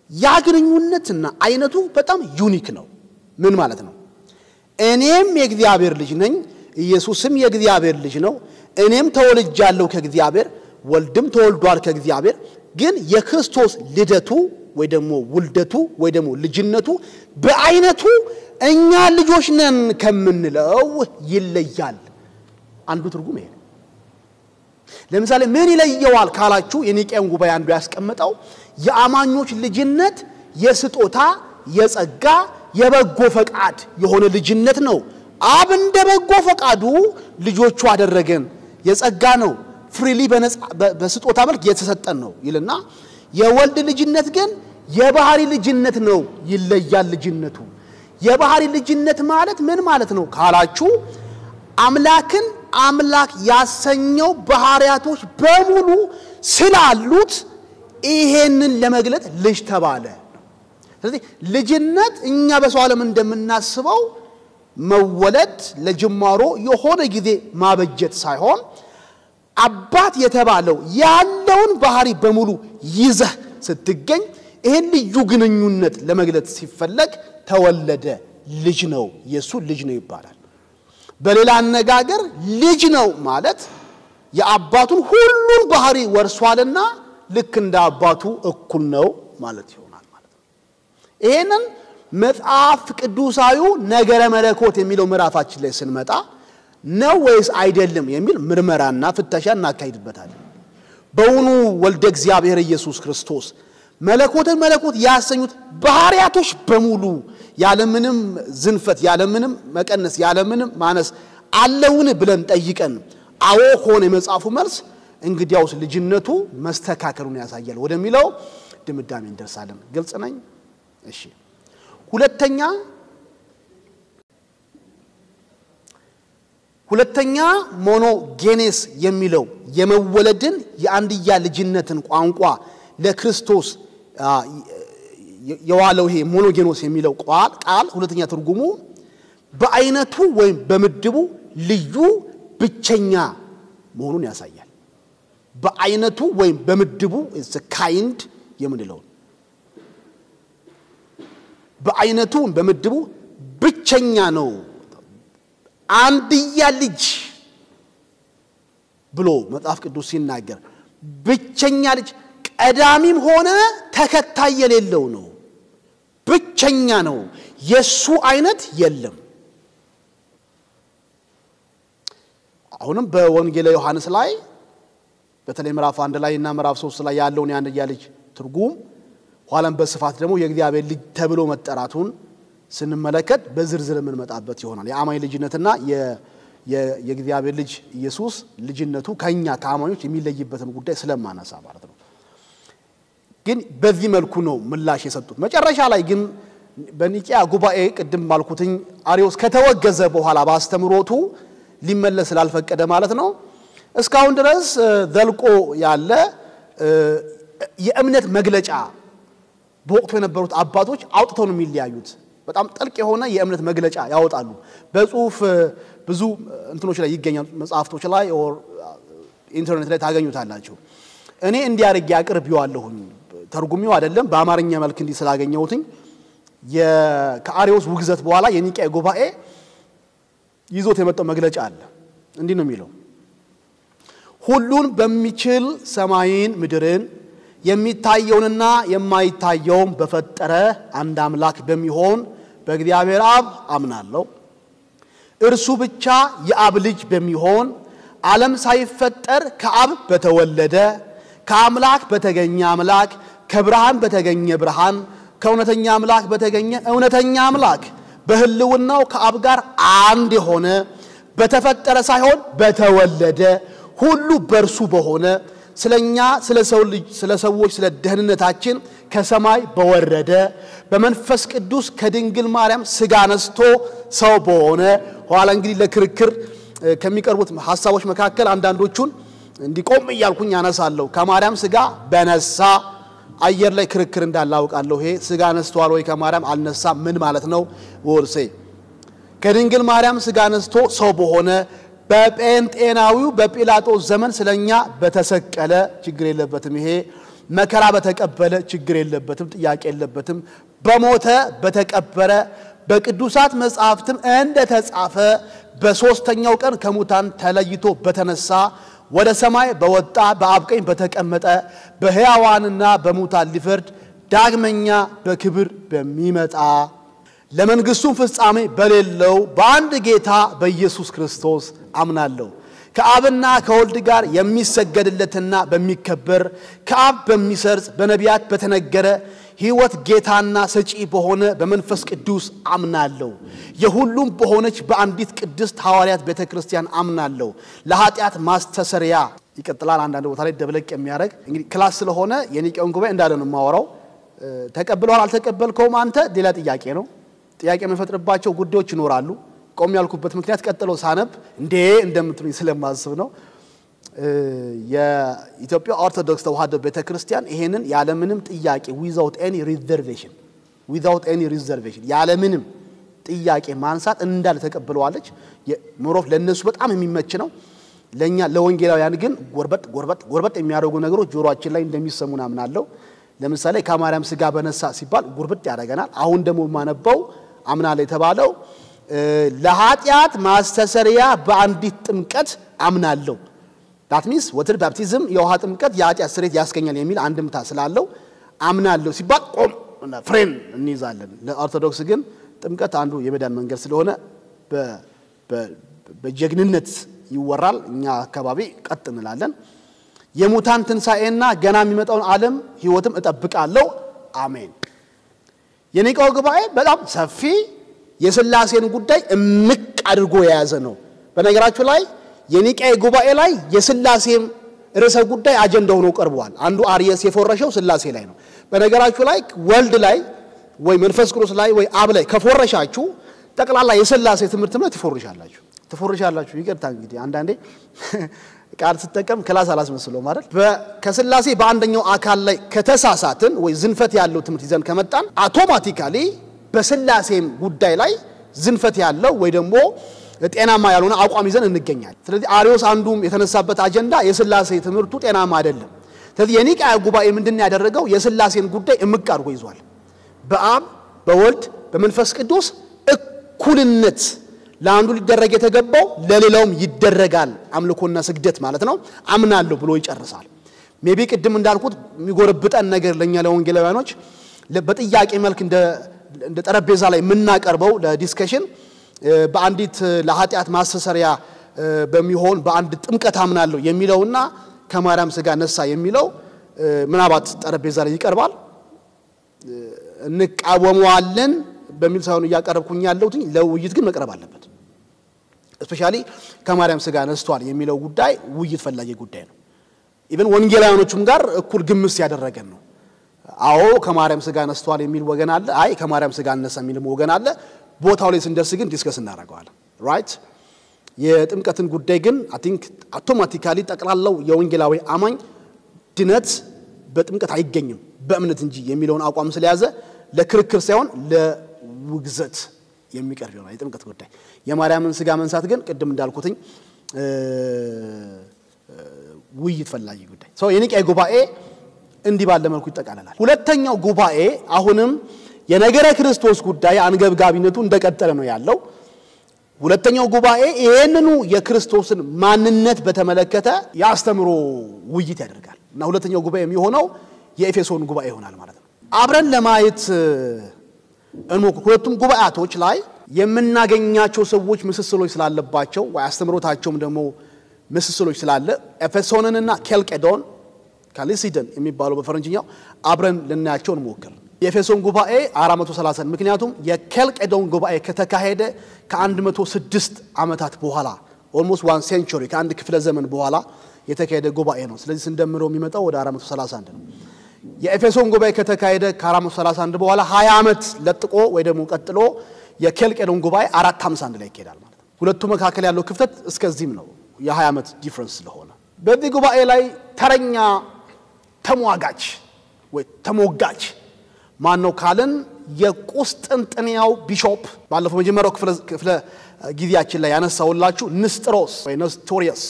ያ ግንኙነትና አይነቱ በጣም ዩኒክ ነው ምን ማለት ነው እኔም የእግዚአብሔር ልጅ ነኝ ኢየሱስም የእግዚአብሔር ልጅ ነው እኔም ተወልጃለሁ ከእግዚአብሔር ወልድም ተወልዷል ከእግዚአብሔር ግን የክርስቶስ ልደቱ ወይ ደግሞ ውልደቱ ወይ ደግሞ ልጅነቱ በአይነቱ እኛ ልጆች ነን ከምንለው ይለያል አንዱ ትርጉም ይሄ ለምሳሌ ምን ይለየዋል ካላችሁ የኒቄን ጉባኤ አንዱ ያስቀመጠው የአማኞች ልጅነት የስጦታ የጸጋ የበጎ ፈቃድ የሆነ ልጅነት ነው አብ እንደ በጎ ፈቃዱ ልጆቹ አደረገን የጸጋ ነው ፍሪሊ በስጦታ መልክ የተሰጠን ነው ይልና የወልድ ልጅነት ግን የባህሪ ልጅነት ነው ይለያል ልጅነቱ የባህሪ ልጅነት ማለት ምን ማለት ነው ካላችሁ አምላክን አምላክ ያሰኘው ባህሪያቶች በሙሉ ስላሉት ይሄንን ለመግለጥ ልጅ ተባለ ስለዚህ ልጅነት እኛ በሰው ዓለም እንደምናስበው መወለድ ለጅማሮ የሆነ ጊዜ ማበጀት ሳይሆን አባት የተባለው ያለውን ባህሪ በሙሉ ይዘህ ስትገኝ ይሄን ልዩ ግንኙነት ለመግለጽ ሲፈለግ ተወለደ ልጅ ነው ኢየሱስ ልጅ ነው ይባላል በሌላ አነጋገር ልጅ ነው ማለት የአባቱን ሁሉን ባህሪ ወርሷልና ልክ እንደ አባቱ እኩል ነው ማለት ይሆናል ማለት ነው ይሄንን መጽሐፍ ቅዱሳዊው ነገረ መለኮት የሚለው ምዕራፋችን ላይ ስንመጣ ነው ወይስ አይደለም የሚል ምርመራና ፍተሻ እናካሂድበታለን በእውኑ ወልደ እግዚአብሔር ኢየሱስ ክርስቶስ መለኮትን መለኮት ያሰኙት ባህሪያቶች በሙሉ ያለምንም ዝንፈት ያለምንም መቀነስ ያለምንም ማነስ አለውን ብለን ጠይቀን አዎ ሆነ የመጽሐፉ መልስ እንግዲያውስ ልጅነቱ መስተካከሉን ያሳያል ወደሚለው ድምዳሜ እንደርሳለን ግልጽ ነኝ እሺ ሁለተኛ ሞኖጌኔስ የሚለው የመወለድን የአንድያ ልጅነትን ቋንቋ ለክርስቶስ የዋለው ይሄ ሞኖጌኖስ የሚለው ቃል ሁለተኛ ትርጉሙ በአይነቱ ወይም በምድቡ ልዩ ብቸኛ መሆኑን ያሳያል በአይነቱ ወይም በምድቡ is a kind የምንለው በአይነቱ በምድቡ ብቸኛ ነው አንድያ ልጅ ብሎ መጽሐፍ ቅዱስ ሲናገር ብቸኛ ልጅ ቀዳሚም ሆነ ተከታይ የሌለው ነው ብቸኛ ነው የሱ አይነት የለም አሁንም በወንጌል ዮሐንስ ላይ በተለይ ምዕራፍ 1 ላይ እና ምዕራፍ 3 ላይ ያለውን የአንድያ ልጅ ትርጉም ኋላም በስፋት ደግሞ የእግዚአብሔር ልጅ ተብሎ መጠራቱን ስንመለከት በዝርዝር ምን መጣበት ይሆናል የአማኝ ልጅነትና የእግዚአብሔር ልጅ ኢየሱስ ልጅነቱ ከኛ ከአማኞች የሚለይበትን ጉዳይ ስለማነሳ ማለት ነው ግን በዚህ መልኩ ነው ምላሽ የሰጡት መጨረሻ ላይ ግን በኒቂያ ጉባኤ ቅድም ማልኩትኝ አሪዮስ ከተወገዘ በኋላ ባስተምሮቱ ሊመለስ ስላልፈቀደ ማለት ነው እስካሁን ድረስ ዘልቆ ያለ የእምነት መግለጫ በወቅቱ የነበሩት አባቶች አውጥተው ነው የሚለያዩት በጣም ጥልቅ የሆነ የእምነት መግለጫ ያወጣሉ በጽሁፍ ብዙ እንትኖች ላይ ይገኛሉ መጽሐፍቶች ላይ ኦር ኢንተርኔት ላይ ታገኙታላችሁ እኔ እንዲያርግ ያቀርብዋለሁኝ ተርጉሚው አይደለም በአማርኛ መልክ እንዲ ስላገኘውትኝ ከአሪዮስ ውግዘት በኋላ የኒቂያ ጉባኤ ይዞት የመጣው መግለጫ አለ እንዲ ነው የሚለው ሁሉን በሚችል ሰማይን ምድርን የሚታየውንና የማይታየውን በፈጠረ አንድ አምላክ በሚሆን በእግዚአብሔር አብ አምናለሁ እርሱ ብቻ የአብ ልጅ በሚሆን ዓለም ሳይፈጠር ከአብ በተወለደ ከአምላክ በተገኘ አምላክ ከብርሃን በተገኘ ብርሃን ከእውነተኛ አምላክ በተገኘ እውነተኛ አምላክ በህልውናው ከአብ ጋር አንድ የሆነ በተፈጠረ ሳይሆን በተወለደ ሁሉ በርሱ በሆነ ስለኛ ስለ ሰዎች ስለ ደህንነታችን ከሰማይ በወረደ በመንፈስ ቅዱስ ከድንግል ማርያም ስጋ ነስቶ ሰው በሆነ ኋላ እንግዲህ ለክርክር ከሚቀርቡት ሐሳቦች መካከል አንዳንዶቹን እንዲቆም ይያልኩኝ ያነሳለሁ ከማርያም ስጋ በነሳ አየር ላይ ክርክር እንዳላውቃለሁ ይሄ ስጋ ነስቷል ወይ ከማርያም አልነሳ ምን ማለት ነው ወርሴ ከድንግል ማርያም ስጋ ነስቶ ሰው በሆነ በጴንጤናዊው በጲላጦስ ዘመን ስለኛ በተሰቀለ ችግር የለበትም ይሄ መከራ በተቀበለ ችግር የለበትም ጥያቄ የለበትም በሞተ በተቀበረ በቅዱሳት መጻሕፍትም እንደተጻፈ በሶስተኛው ቀን ከሙታን ተለይቶ በተነሳ ወደ ሰማይ በወጣ በአብ ቀኝ በተቀመጠ በሕያዋንና በሙታን ሊፈርድ ዳግመኛ በክብር በሚመጣ ለመንግስቱ ፍጻሜ በሌለው በአንድ ጌታ በኢየሱስ ክርስቶስ አምናለሁ ከአብና ከወልድ ጋር የሚሰገድለትና በሚከበር ከአብ በሚሰርጽ በነቢያት በተነገረ ሕይወት ጌታና ሰጪ በሆነ በመንፈስ ቅዱስ አምናለሁ የሁሉም በሆነች በአንዲት ቅድስት ሐዋርያት ቤተክርስቲያን አምናለሁ ለኃጢአት ማስተሰሪያ ይቀጥላል አንዳንድ ቦታ ላይ ደብለቅ የሚያረግ እንግዲህ ክላስ ስለሆነ የኒቂያውን ጉባኤ እንዳለ ነው ማወራው ተቀበለዋል አልተቀበልከውም አንተ ሌላ ጥያቄ ነው ጥያቄ መፈጥርባቸው ጉዳዮች ይኖራሉ ቆም ያልኩበት ምክንያት ቀጥሎ ሳነብ እንዴ እንደምትሉኝ ስለማስብ ነው የኢትዮጵያ ኦርቶዶክስ ተዋህዶ ቤተክርስቲያን ይሄንን ያለምንም ጥያቄ without any reservation ያለምንም ጥያቄ ማንሳት እንዳለ ተቀበለዋለች ሞሮፍ ለነሱ በጣም የሚመች ነው ለኛ ለወንጌላውያን ግን ጎርበጥ የሚያደርጉ ነገሮች ጆሮአችን ላይ እንደሚሰሙና አምናለሁ ለምሳሌ ከማርያም ስጋ በነሳ ሲባል ጎርበጥ ያደርገናል አሁን ደግሞ ማነበው አምናለ የተባለው ለኃጢአት ማስተሰሪያ በአንዲት ጥምቀት አምናለሁ that means water baptism የውሃ ጥምቀት የኃጢአት ስርየት ያስገኛል የሚል አንድምታ ስላለው አምናለሁ ሲባል ቆም ፍሬን እንይዛለን ለኦርቶዶክስ ግን ጥምቀት አንዱ የመዳን መንገድ ስለሆነ በጀግንነት ይወራል እኛ አካባቢ ቀጥ እንላለን የሙታን ትንሣኤና ገና የሚመጣውን ዓለም ሕይወትም እጠብቃለሁ አሜን። የኒቃው ጉባኤ በጣም ሰፊ የሥላሴን ጉዳይ እምቅ አድርጎ የያዘ ነው። በነገራችሁ ላይ የኒቃው ጉባኤ ላይ የሥላሴም ርዕሰ ጉዳይ አጀንዳ ሆኖ ቀርቧል። አንዱ አርየስ የፎረሸው ሥላሴ ላይ ነው። በነገራችሁ ላይ ወልድ ላይ ወይ መንፈስ ቅዱስ ላይ ወይ አብ ላይ ከፎረሻችሁ ጠቅላላ የሥላሴ ትምህርትም ላይ ትፎርሻላችሁ። ይቅርታ እንግዲህ አንዳንዴ ቃል ተጠቀም ክላስ አላስመስለው ማለት ከሥላሴ በአንደኛው አካል ላይ ከተሳሳትን ወይ ዝንፈት ያለው ትምህርት ይዘን ከመጣን አውቶማቲካሊ በሥላሴም ጉዳይ ላይ ዝንፈት ያለው ወይ ደግሞ ጤናማ ያልሆነ አቋም ይዘን እንገኛለን። ስለዚህ አርዮስ አንዱም የተነሳበት አጀንዳ የሥላሴ ትምህርቱ ጤናማ አይደለም። ስለዚህ የኒቃያ ጉባኤ ምንድነው ያደረገው? የሥላሴን ጉዳይ እምቅ አድርጎ ይዟል። በአብ በወልድ በመንፈስ ቅዱስ እኩልነት ለአንዱ ሊደረግ የተገባው ለሌላውም ይደረጋል አምልኮና ስግደት ማለት ነው አምናለሁ ብሎ ይጨርሳል። ሜቢ ቅድም እንዳልኩት የሚጎረብጠን ነገር ለኛ ለወንጌላውያኖች በጥያቄ መልክ እንደ ጠረጴዛ ላይ የምናቀርበው ለዲስከሽን በአንዲት ለኃጢአት ማስተሰሪያ በሚሆን በአንድ ጥምቀት አምናለሁ የሚለውና ከማርያም ሥጋ ነሳ የሚለው ምናባት ጠረጴዛ ላይ ይቀርባል። እንቃወመዋለን በሚል ሳይሆን ያቀርብኩኝ ያለሁት ለውይይት ግን መቅረብ አለበት። ስፔሻሊ ከማርያም ሥጋ ነስቷል የሚለው ጉዳይ ውይይት ፈላጊ ጉዳይ ነው። ኢቭን ወንጌላውያኖቹም ጋር እኩል ግምስ ያደረገን ነው። አዎ ከማርያም ሥጋ ነስቷል የሚል ወገን አለ፣ አይ ከማርያም ሥጋ ነሳ የሚልም ወገን አለ። ቦታው ላይ ስንደርስ ግን ዲስከስ እናደርገዋለን። ራይት የጥምቀትን ጉዳይ ግን አይ ቲንክ አውቶማቲካሊ ጠቅላላው የወንጌላዊ አማኝ ድነት በጥምቀት አይገኝም በእምነት እንጂ የሚለውን አቋም ስለያዘ ለክርክር ሳይሆን ለውግዘት የሚቀርብ ነው የጥምቀት ጉዳይ። የማርያምን ሥጋ መንሳት ግን ቅድም እንዳልኩትኝ ውይይት ፈላጊ ጉዳይ ሰው የኒቃያ ጉባኤ እንዲህ ባለ መልኩ ይጠቃለላል። ሁለተኛው ጉባኤ አሁንም የነገረ ክርስቶስ ጉዳይ አንገብጋቢነቱ እንደቀጠለ ነው ያለው። ሁለተኛው ጉባኤ ይሄንኑ የክርስቶስን ማንነት በተመለከተ ያስተምሮ ውይይት ያደርጋል እና ሁለተኛው ጉባኤ የሚሆነው የኤፌሶን ጉባኤ ይሆናል ማለት ነው። አብረን ለማየት ሁለቱም ጉባኤያቶች ላይ የምናገኛቸው ሰዎች ምስስሎች ስላለባቸው ወይ አስተምሮታቸውም ደግሞ ምስስሎች ስላለ ኤፌሶንንና ኬልቄዶን ካሊሲደን የሚባለው በፈረንጅኛው አብረን ልናያቸው እንሞክር። የኤፌሶን ጉባኤ 430 ምክንያቱም የኬልቄዶን ጉባኤ ከተካሄደ ከ106 ዓመታት በኋላ almost 1 century ከአንድ ክፍለ ዘመን በኋላ የተካሄደ ጉባኤ ነው። ስለዚህ እንደምሮ የሚመጣው ወደ 431 ነው። የኤፌሶን ጉባኤ ከተካሄደ ከ431 በኋላ 20 ዓመት ለጥቆ ወይ ደግሞ ቀጥሎ የኬልቄዶን ጉባኤ 451 ላይ ይካሄዳል ማለት ነው። ሁለቱ መካከል ያለው ክፍተት እስከዚህም ነው የ20 ዓመት ዲፈረንስ ስለሆነ በዚህ ጉባኤ ላይ ተረኛ ተሟጋች ወይ ተሞጋች ማን ነው ካልን የቁስጥንጥንያው ቢሾፕ ባለፈው መጀመሪያው ክፍለ ጊዜያችን ላይ ያነሳውላችሁ ንስጥሮስ ወይ ነስቶሪየስ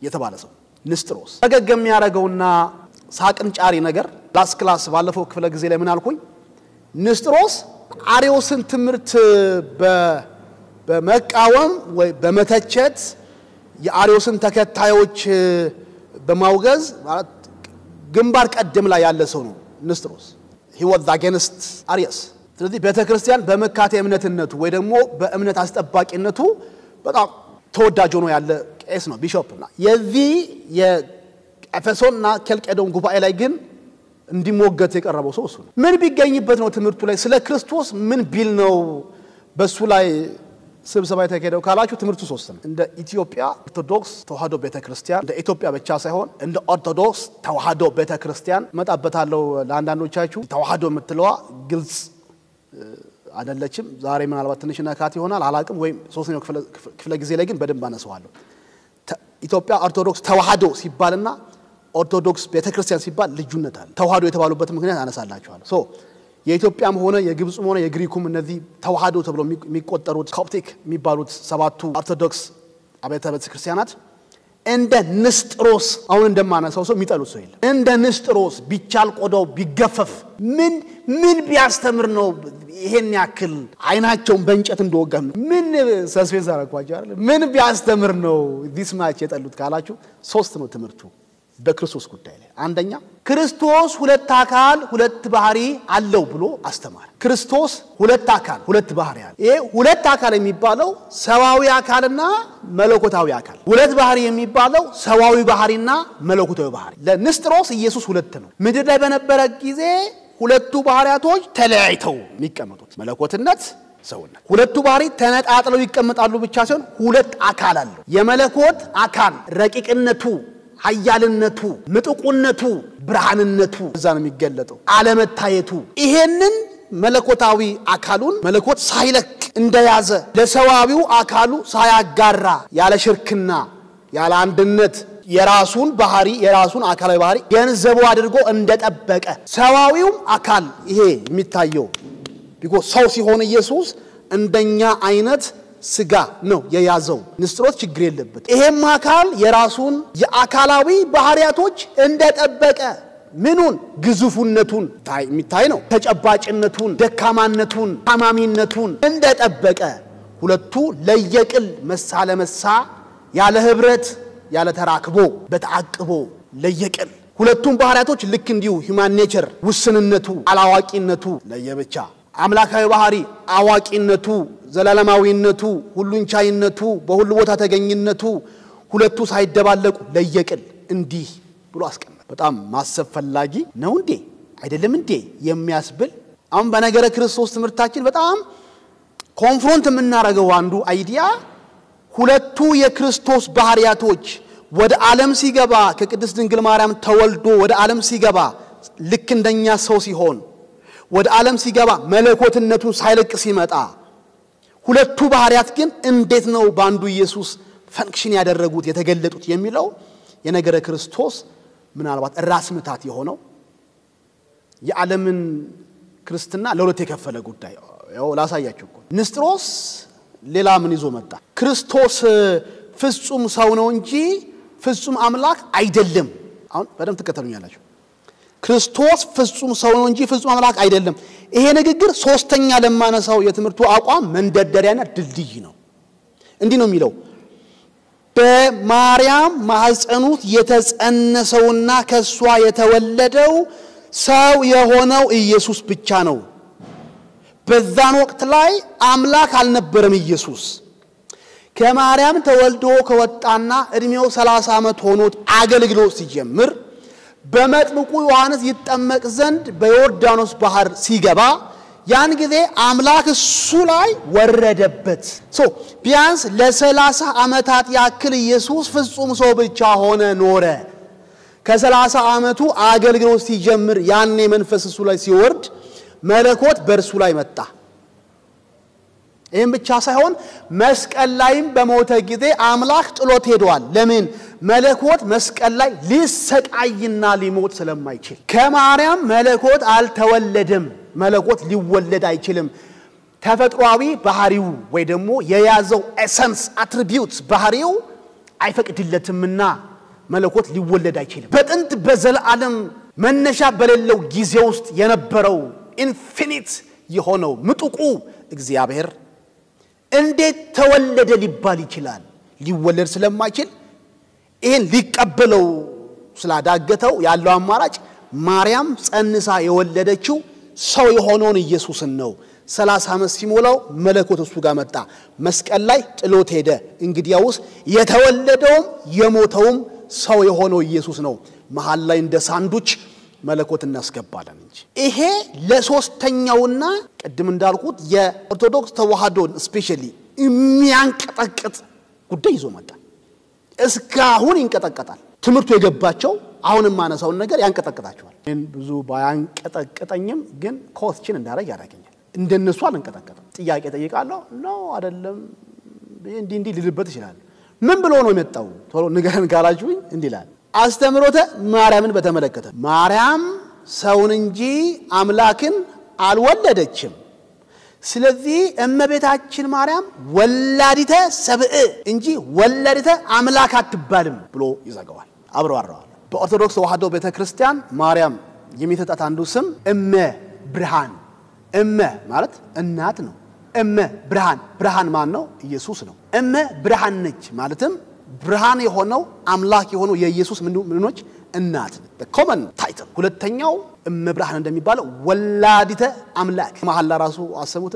የተባለ ሰው ንስጥሮስ ተገገም ያረጋውና ሳቅን ጫሪ ነገር ክላስ ባለፈው ክፍለ ጊዜ ላይ ምን አልኩኝ? ንስጥሮስ አርዮስን ትምህርት በመቃወም ወይ በመተቸት የአርዮስን ተከታዮች በማውገዝ ማለት ግንባር ቀደም ላይ ያለ ሰው ነው ንስጥሮስ። he was against Arius። ስለዚህ ቤተክርስቲያን በመካቴ እምነትነቱ ወይ ደግሞ በእምነት አስጠባቂነቱ በጣም ተወዳጅ ሆኖ ያለ ቄስ ነው ቢሾፕ ነው። የዚህ የኤፌሶንና ኬልቄዶን ጉባኤ ላይ ግን እንዲሞገት የቀረበው ሰው እሱ ነው። ምን ቢገኝበት ነው ትምህርቱ ላይ ስለ ክርስቶስ ምን ቢል ነው በሱ ላይ ስብሰባ የተካሄደው ካላችሁ ትምህርቱ ሶስት ነው። እንደ ኢትዮጵያ ኦርቶዶክስ ተዋህዶ ቤተክርስቲያን እንደ ኢትዮጵያ ብቻ ሳይሆን እንደ ኦርቶዶክስ ተዋህዶ ቤተክርስቲያን መጣበታለው ለአንዳንዶቻችሁ ተዋህዶ የምትለዋ ግልጽ አይደለችም። ዛሬ ምናልባት ትንሽ ነካት ይሆናል አላቅም ወይ ሶስተኛው ክፍለ ጊዜ ላይ ግን በደንብ አነሳዋለሁ። ኢትዮጵያ ኦርቶዶክስ ተዋህዶ ሲባልና ኦርቶዶክስ ቤተክርስቲያን ሲባል ልዩነት አለ። ተዋህዶ የተባሉበት ምክንያት አነሳላችኋለሁ። ሶ የኢትዮጵያም ሆነ የግብጽም ሆነ የግሪኩም እነዚህ ተዋህዶ ተብሎ የሚቆጠሩት ኮፕቲክ የሚባሉት ሰባቱ ኦርቶዶክስ አብያተ ክርስቲያናት እንደ ንስጥሮስ አሁን እንደማነሳው ሰው የሚጠሉት ሰው የለም። እንደ ንስጥሮስ ቢቻል ቆዳው ቢገፈፍ ምን ቢያስተምር ነው ይሄን ያክል አይናቸውን በእንጨት እንደወጋ ምን ሰስፔንስ አረጋቸው አይደል? ምን ቢያስተምር ነው ዲስ ማች የጠሉት ካላችሁ ሶስት ነው ትምህርቱ። በክርስቶስ ጉዳይ ላይ አንደኛ ክርስቶስ ሁለት አካል ሁለት ባህሪ አለው ብሎ አስተማረ ክርስቶስ ሁለት አካል ሁለት ባህሪ አለው ይሄ ሁለት አካል የሚባለው ሰዋዊ አካልና መለኮታዊ አካል ሁለት ባህሪ የሚባለው ሰዋዊ ባህሪና መለኮታዊ ባህሪ ለንስጥሮስ ኢየሱስ ሁለት ነው ምድር ላይ በነበረ ጊዜ ሁለቱ ባህሪያቶች ተለያይተው የሚቀመጡት መለኮትነት ሰውነት ሁለቱ ባህሪ ተነጣጥለው ይቀመጣሉ ብቻ ሳይሆን ሁለት አካል አለው የመለኮት አካል ረቂቅነቱ ኃያልነቱ ምጥቁነቱ ብርሃንነቱ እዛ ነው የሚገለጠው ዓለመታየቱ ይሄንን መለኮታዊ አካሉን መለኮት ሳይለቅ እንደያዘ ለሰዋዊው አካሉ ሳያጋራ ያለ ሽርክና ያለ አንድነት የራሱን ባህሪ የራሱን አካላዊ ባህሪ ገንዘቡ አድርጎ እንደጠበቀ ሰዋዊው አካል ይሄ የሚታየው ቢኮ ሰው ሲሆን ኢየሱስ እንደኛ አይነት ስጋ ነው የያዘው ንስጥሮስ ችግር የለበት ይሄም አካል የራሱን የአካላዊ ባህሪያቶች እንደጠበቀ ምኑን ግዙፉነቱን የሚታይ ነው ተጨባጭነቱን ደካማነቱን ታማሚነቱን እንደጠበቀ ሁለቱ ለየቅል መሳለመሳ ያለ ህብረት ያለ ተራክቦ በተአቅቦ ለየቅል ሁለቱም ባህሪያቶች ልክ እንዲሁ human nature ውስንነቱ አላዋቂነቱ ለየብቻ አምላካዊ ባህሪ አዋቂነቱ ዘላለማዊነቱ ሁሉን ቻይነቱ በሁሉ ቦታ ተገኝነቱ ሁለቱ ሳይደባለቁ ለየቅል እንዲህ ብሎ አስቀመጠ በጣም ማሰብ ፈላጊ ነው እንዴ አይደለም እንዴ የሚያስብል አሁን በነገረ ክርስቶስ ትምርታችን በጣም ኮንፍሮንት የምናረገው አንዱ አይዲያ ሁለቱ የክርስቶስ ባህሪያቶች ወደ ዓለም ሲገባ ከቅድስት ድንግል ማርያም ተወልዶ ወደ ዓለም ሲገባ ልክ እንደኛ ሰው ሲሆን ወደ ዓለም ሲገባ መለኮትነቱን ሳይለቅ ሲመጣ ሁለቱ ባህሪያት ግን እንዴት ነው ባንዱ ኢየሱስ ፈንክሽን ያደረጉት የተገለጡት የሚለው የነገረ ክርስቶስ ምናልባት ራስ ምታት የሆነው የዓለምን ክርስትና ለሁለት የከፈለ ጉዳይ ያው ላሳያችሁ እኮ ንስጥሮስ ሌላ ምን ይዞ መጣ ክርስቶስ ፍጹም ሰው ነው እንጂ ፍጹም አምላክ አይደለም አሁን በደም ተከተሉኛላችሁ ክርስቶስ ፍጹም ሰው ነው እንጂ ፍጹም አምላክ አይደለም ይሄ ንግግር ሶስተኛ ለማነሳው የትምርቱ አቋም መንደደሪያና ድልድይ ነው እንዲህ ነው የሚለው በማርያም ማህፀኑት የተጸነሰውና ከሷ የተወለደው ሰው የሆነው ኢየሱስ ብቻ ነው በዛን ወቅት ላይ አምላክ አልነበረም ኢየሱስ ከማርያም ተወልዶ ከወጣና እድሜው 30 ዓመት ሆኖት አገልግሎት ሲጀምር በመጥምቁ ዮሐንስ ይጠመቅ ዘንድ በዮርዳኖስ ባህር ሲገባ ያን ጊዜ አምላክ እሱ ላይ ወረደበት ቢያንስ ለ30 ዓመታት ያክል ኢየሱስ ፍጹም ሰው ብቻ ሆነ ኖረ ከ30 ዓመቱ አገልግሎት ሲጀምር ያኔ መንፈስ እሱ ላይ ሲወርድ መለኮት በርሱ ላይ መጣ ይሄን ብቻ ሳይሆን መስቀል ላይም በሞተ ጊዜ አምላክ ጥሎት ሄዷል ለምን መለኮት መስቀል ላይ ሊሰቃይና ሊሞት ስለማይችል ከማርያም መለኮት አልተወለደም መለኮት ሊወለድ አይችልም ተፈጥሯዊ ባህሪው ወይ ደግሞ የያዘው ኤሰንስ አትሪቢዩትስ ባህሪው አይፈቅድለትምና መለኮት ሊወለድ አይችልም በጥንት በዘላለም መነሻ በሌለው ጊዜ ውስጥ የነበረው ኢንፊኒት የሆነው ምጡቁ እግዚአብሔር እንዴት ተወለደ ሊባል ይችላል ሊወለድ ስለማይችል ይሄን ሊቀበለው ስላዳገተው ያለው አማራጭ ማርያም ጸንሳ የወለደችው ሰው የሆነውን ኢየሱስን ነው 30 ዓመት ሲሞላው መለኮት እሱ ጋር መጣ መስቀል ላይ ጥሎት ሄደ እንግዲያውስ የተወለደውም የሞተውም ሰው የሆነው ኢየሱስ ነው መሃል ላይ እንደ ሳንዱች መለኮት እናስገባለን እንጂ ይሄ ለሶስተኛውና ቀድም እንዳልኩት የኦርቶዶክስ ተዋህዶን ስፔሻሊ የሚያንቀጠቅጥ ጉዳይ ይዞ መጣ እስካሁን ይንቀጠቀጣል ትምርቱ የገባቸው አሁንም ማነሳውን ነገር ያንቀጠቅጣቸዋል እን ብዙ ባያንቀጠቅጠኝም ግን ኮስችን እንዳረግ ያደርገኛል እንደነሱ አልንቀጠቀጥም ጥያቄ ጠይቃለሁ ነው አይደለም እንዲ ሊልበት ይችላል ምን ብሎ ነው የመጣው ቶሎ ንገረን ካላችሁኝ እንዲላል አስተምሮተ ማርያምን በተመለከተ ማርያም ሰውን እንጂ አምላክን አልወለደችም ስለዚህ እመቤታችን ማርያም ወላዲተ ሰብእ እንጂ ወላዲተ አምላክ አትባልም ብሎ ይዘጋዋል አብረዋራዋል በኦርቶዶክስ ተዋህዶ ቤተክርስቲያን ማርያም የሚተጣት አንዱ ስም እመ ብርሃን እመ ማለት እናት ነው እመ ብርሃን ብርሃን ማን ነው ኢየሱስ ነው እመ ብርሃን ነች ማለትም ብርሃን የሆነው አምላክ የሆነው የኢየሱስ ምንኖች እናት the common title ሁለተኛው እመብርሃን እንደሚባለው ወላዲተ አምላክ መሐላ ራሱ አሰሙት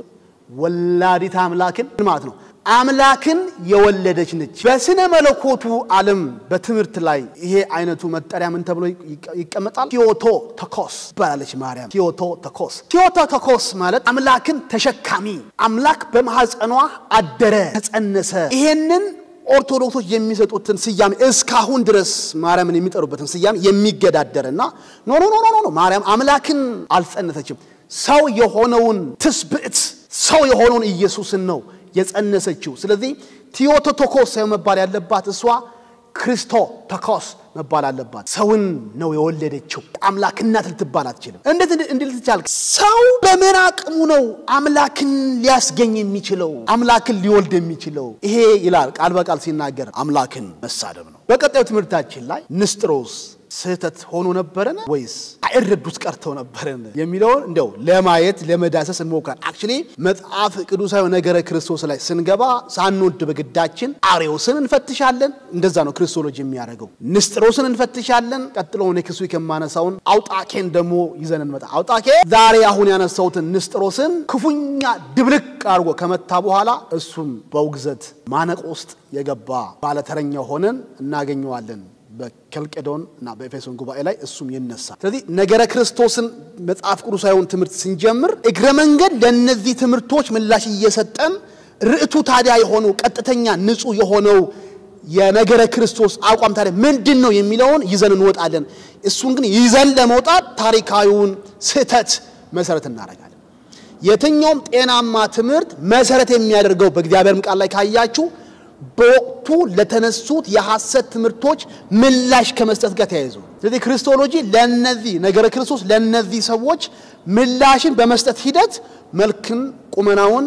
ወላዲተ አምላክን ማለት ነው አምላክን የወለደች ነች በስነ መለኮቱ ዓለም በትምርት ላይ ይሄ አይነቱ መጠሪያ ምን ተብሎ ይቀመጣል ቴዎቶኮስ ባለች ማርያም ቴዎቶኮስ ማለት አምላክን ተሸካሚ አምላክ በማህፀኗ አደረ ተጸነሰ ይሄንን ኦርቶዶክሶች የሚሰጡትን ስያሜ እስካሁን ድረስ ማርያምን የሚጠሩበትን ስያሜ የሚገዳደርና ኖ ማርያም አምላክን አልጸነሰችም ሰው የሆነውን ትስብእት ሰው የሆነውን ኢየሱስን ነው የጸነሰችው ስለዚህ ቴዎቶኮስ መባል ያለባት እሷ ክርስቶቶኮስ መባል አለባት ሰውን ነው የወለደችው አምላክ እናት ልትባል አትችልም እንዴት ልትቻል ሰው በምን አቅሙ ነው አምላክን ሊያስገኝ የሚችለው አምላክን ሊወልድ የሚችለው ይሄ ይላል ቃል በቃል ሲናገር አምላክን መሳደብ ነው በቀጣዩ ትምህርታችን ላይ ንስጥሮስ ስህተት ሆኖ ነበርና ወይስ አይረዱት ቀርተው ነበርና የሚለው እንደው ለማየት ለመዳሰስ እንሞክር አክቹሊ መጽሐፍ ቅዱሳዊ ነገረ ክርስቶስ ላይ ስንገባ ሳንወድ በግዳችን አርዮስን እንፈትሻለን እንደዛ ነው ክርስቶሎጂ የሚያደርገው ንስጥሮስን እንፈትሻለን ቀጥሎ ነክሱ ከማነሳውን አውጣኬን ደሞ ይዘን እንመጣ አውጣኬ ዛሬ አሁን ያነሳውትን ንስጥሮስን ክፉኛ ድብልቅ አርጎ ከመታ በኋላ እሱም በውግዘት ማነቆ ውስጥ የገባ ባለተረኛ ሆነን እናገኘዋለን በከልቄዶን እና በኤፌሶን ጉባኤ ላይ እሱም ይነሳ ስለዚህ ነገረ ክርስቶስን መጽሐፍ ቅዱሳዊውን ትምህርት ስንጀምር እግረ መንገድ ለነዚህ ትምህርቶች ምላሽ እየሰጠን ርዕቱ ታዲያ የሆነው ቀጥተኛ ንጹህ የሆነው የነገረ ክርስቶስ አቋም ታዲያ ምንድነው የሚለውን ይዘን እንወጣለን እሱን ግን ይዘን ለመውጣት ታሪካዊውን ስህተት መሰረት እናደርጋለን የትኛውም ጤናማ ትምህርት መሰረት የሚያደርገው በእግዚአብሔርም ቃል ላይ ካያችሁ በወቅቱ ለተነሱት የሐሰት ትምህርቶች ምላሽ ከመስጠት ጋር ተያይዞ ስለዚህ ክርስቶሎጂ ለነዚህ ነገረ ክርስቶስ ለነዚህ ሰዎች ምላሽን በመስጠት ሂደት መልክን ቁመናውን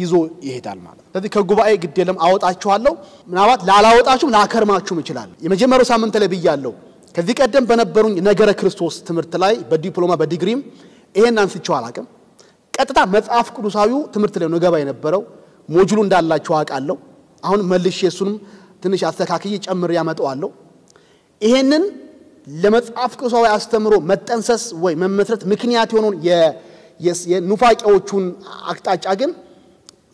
ይዞ ይሄዳል ማለት ስለዚህ ከጉባኤ ግዴለም አወጣችኋለሁ ምናባት ላላወጣችሁም ላከርማችሁም ይችላል የመጀመሪያው ሳምንት ላይ ብያለሁ ከዚህ ቀደም በነበሩኝ ነገረ ክርስቶስ ትምህርት ላይ በዲፕሎማ በዲግሪም ይሄን አንስቼው አላቀም ቀጥታ መጽሐፍ ቅዱሳዊው ትምህርት ላይ ነው ገባ የነበረው ሞጁሉ እንዳላችሁ አቃለሁ አሁን መልሽ የሱንም ትንሽ አስተካክዬ ጨምር ያመጣዋለሁ ይሄንን ለመጽሐፍ ቅዱሳዊ አስተምሮ መጠንሰስ ወይ መመስረት ምክንያት የሆነውን የኑፋቂዎቹን አቅጣጫ ግን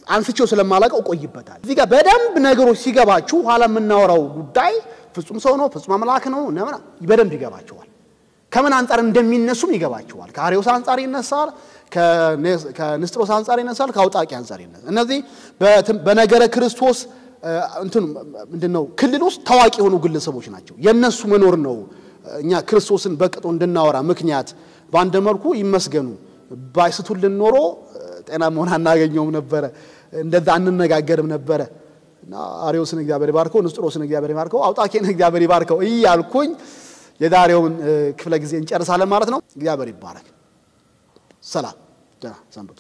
አንስቼው ስለማላቀው ቆይበታል እዚህ ጋር በደንብ ነገሮች ሲገባችሁ ኋላ ምናወራው ጉዳይ ፍጹም ሰው ነው ፍጹም አምላክ ነው ነውና በደንብ ይገባችኋል ከምን አንፃር እንደሚነሱም ይገባችኋል ከአርዮስ አንፃር ይነሳል ከንስጥሮስ አንፃር ይነሳል ከአውጣቂ አንፃር ይነሳል እነዚህ በነገረ ክርስቶስ እንትን ምንድነው ክልል ውስጥ ታዋቂ የሆኑ ግለሰቦች ናቸው የነሱ መኖር ነው እኛ ክርስቶስን በቅጦ እንድናወራ ምክንያት ባንደ መልኩ ይመስገኑ ባይስቱልን ኖሮ ጤና መሆን አናገኘውም ነበር እንደዛ አንነጋገርም ነበር እና አርዮስን እግዚአብሔር ይባርከው ንስጥሮስን እግዚአብሔር ይባርከው አውጣኬን እግዚአብሔር ይባርከው ይያልኩኝ የዛሬውን ክፍለ ጊዜ እንጨርሳለን ማለት ነው እግዚአብሔር ይባረክ ሰላም ደህና ሰንብቱ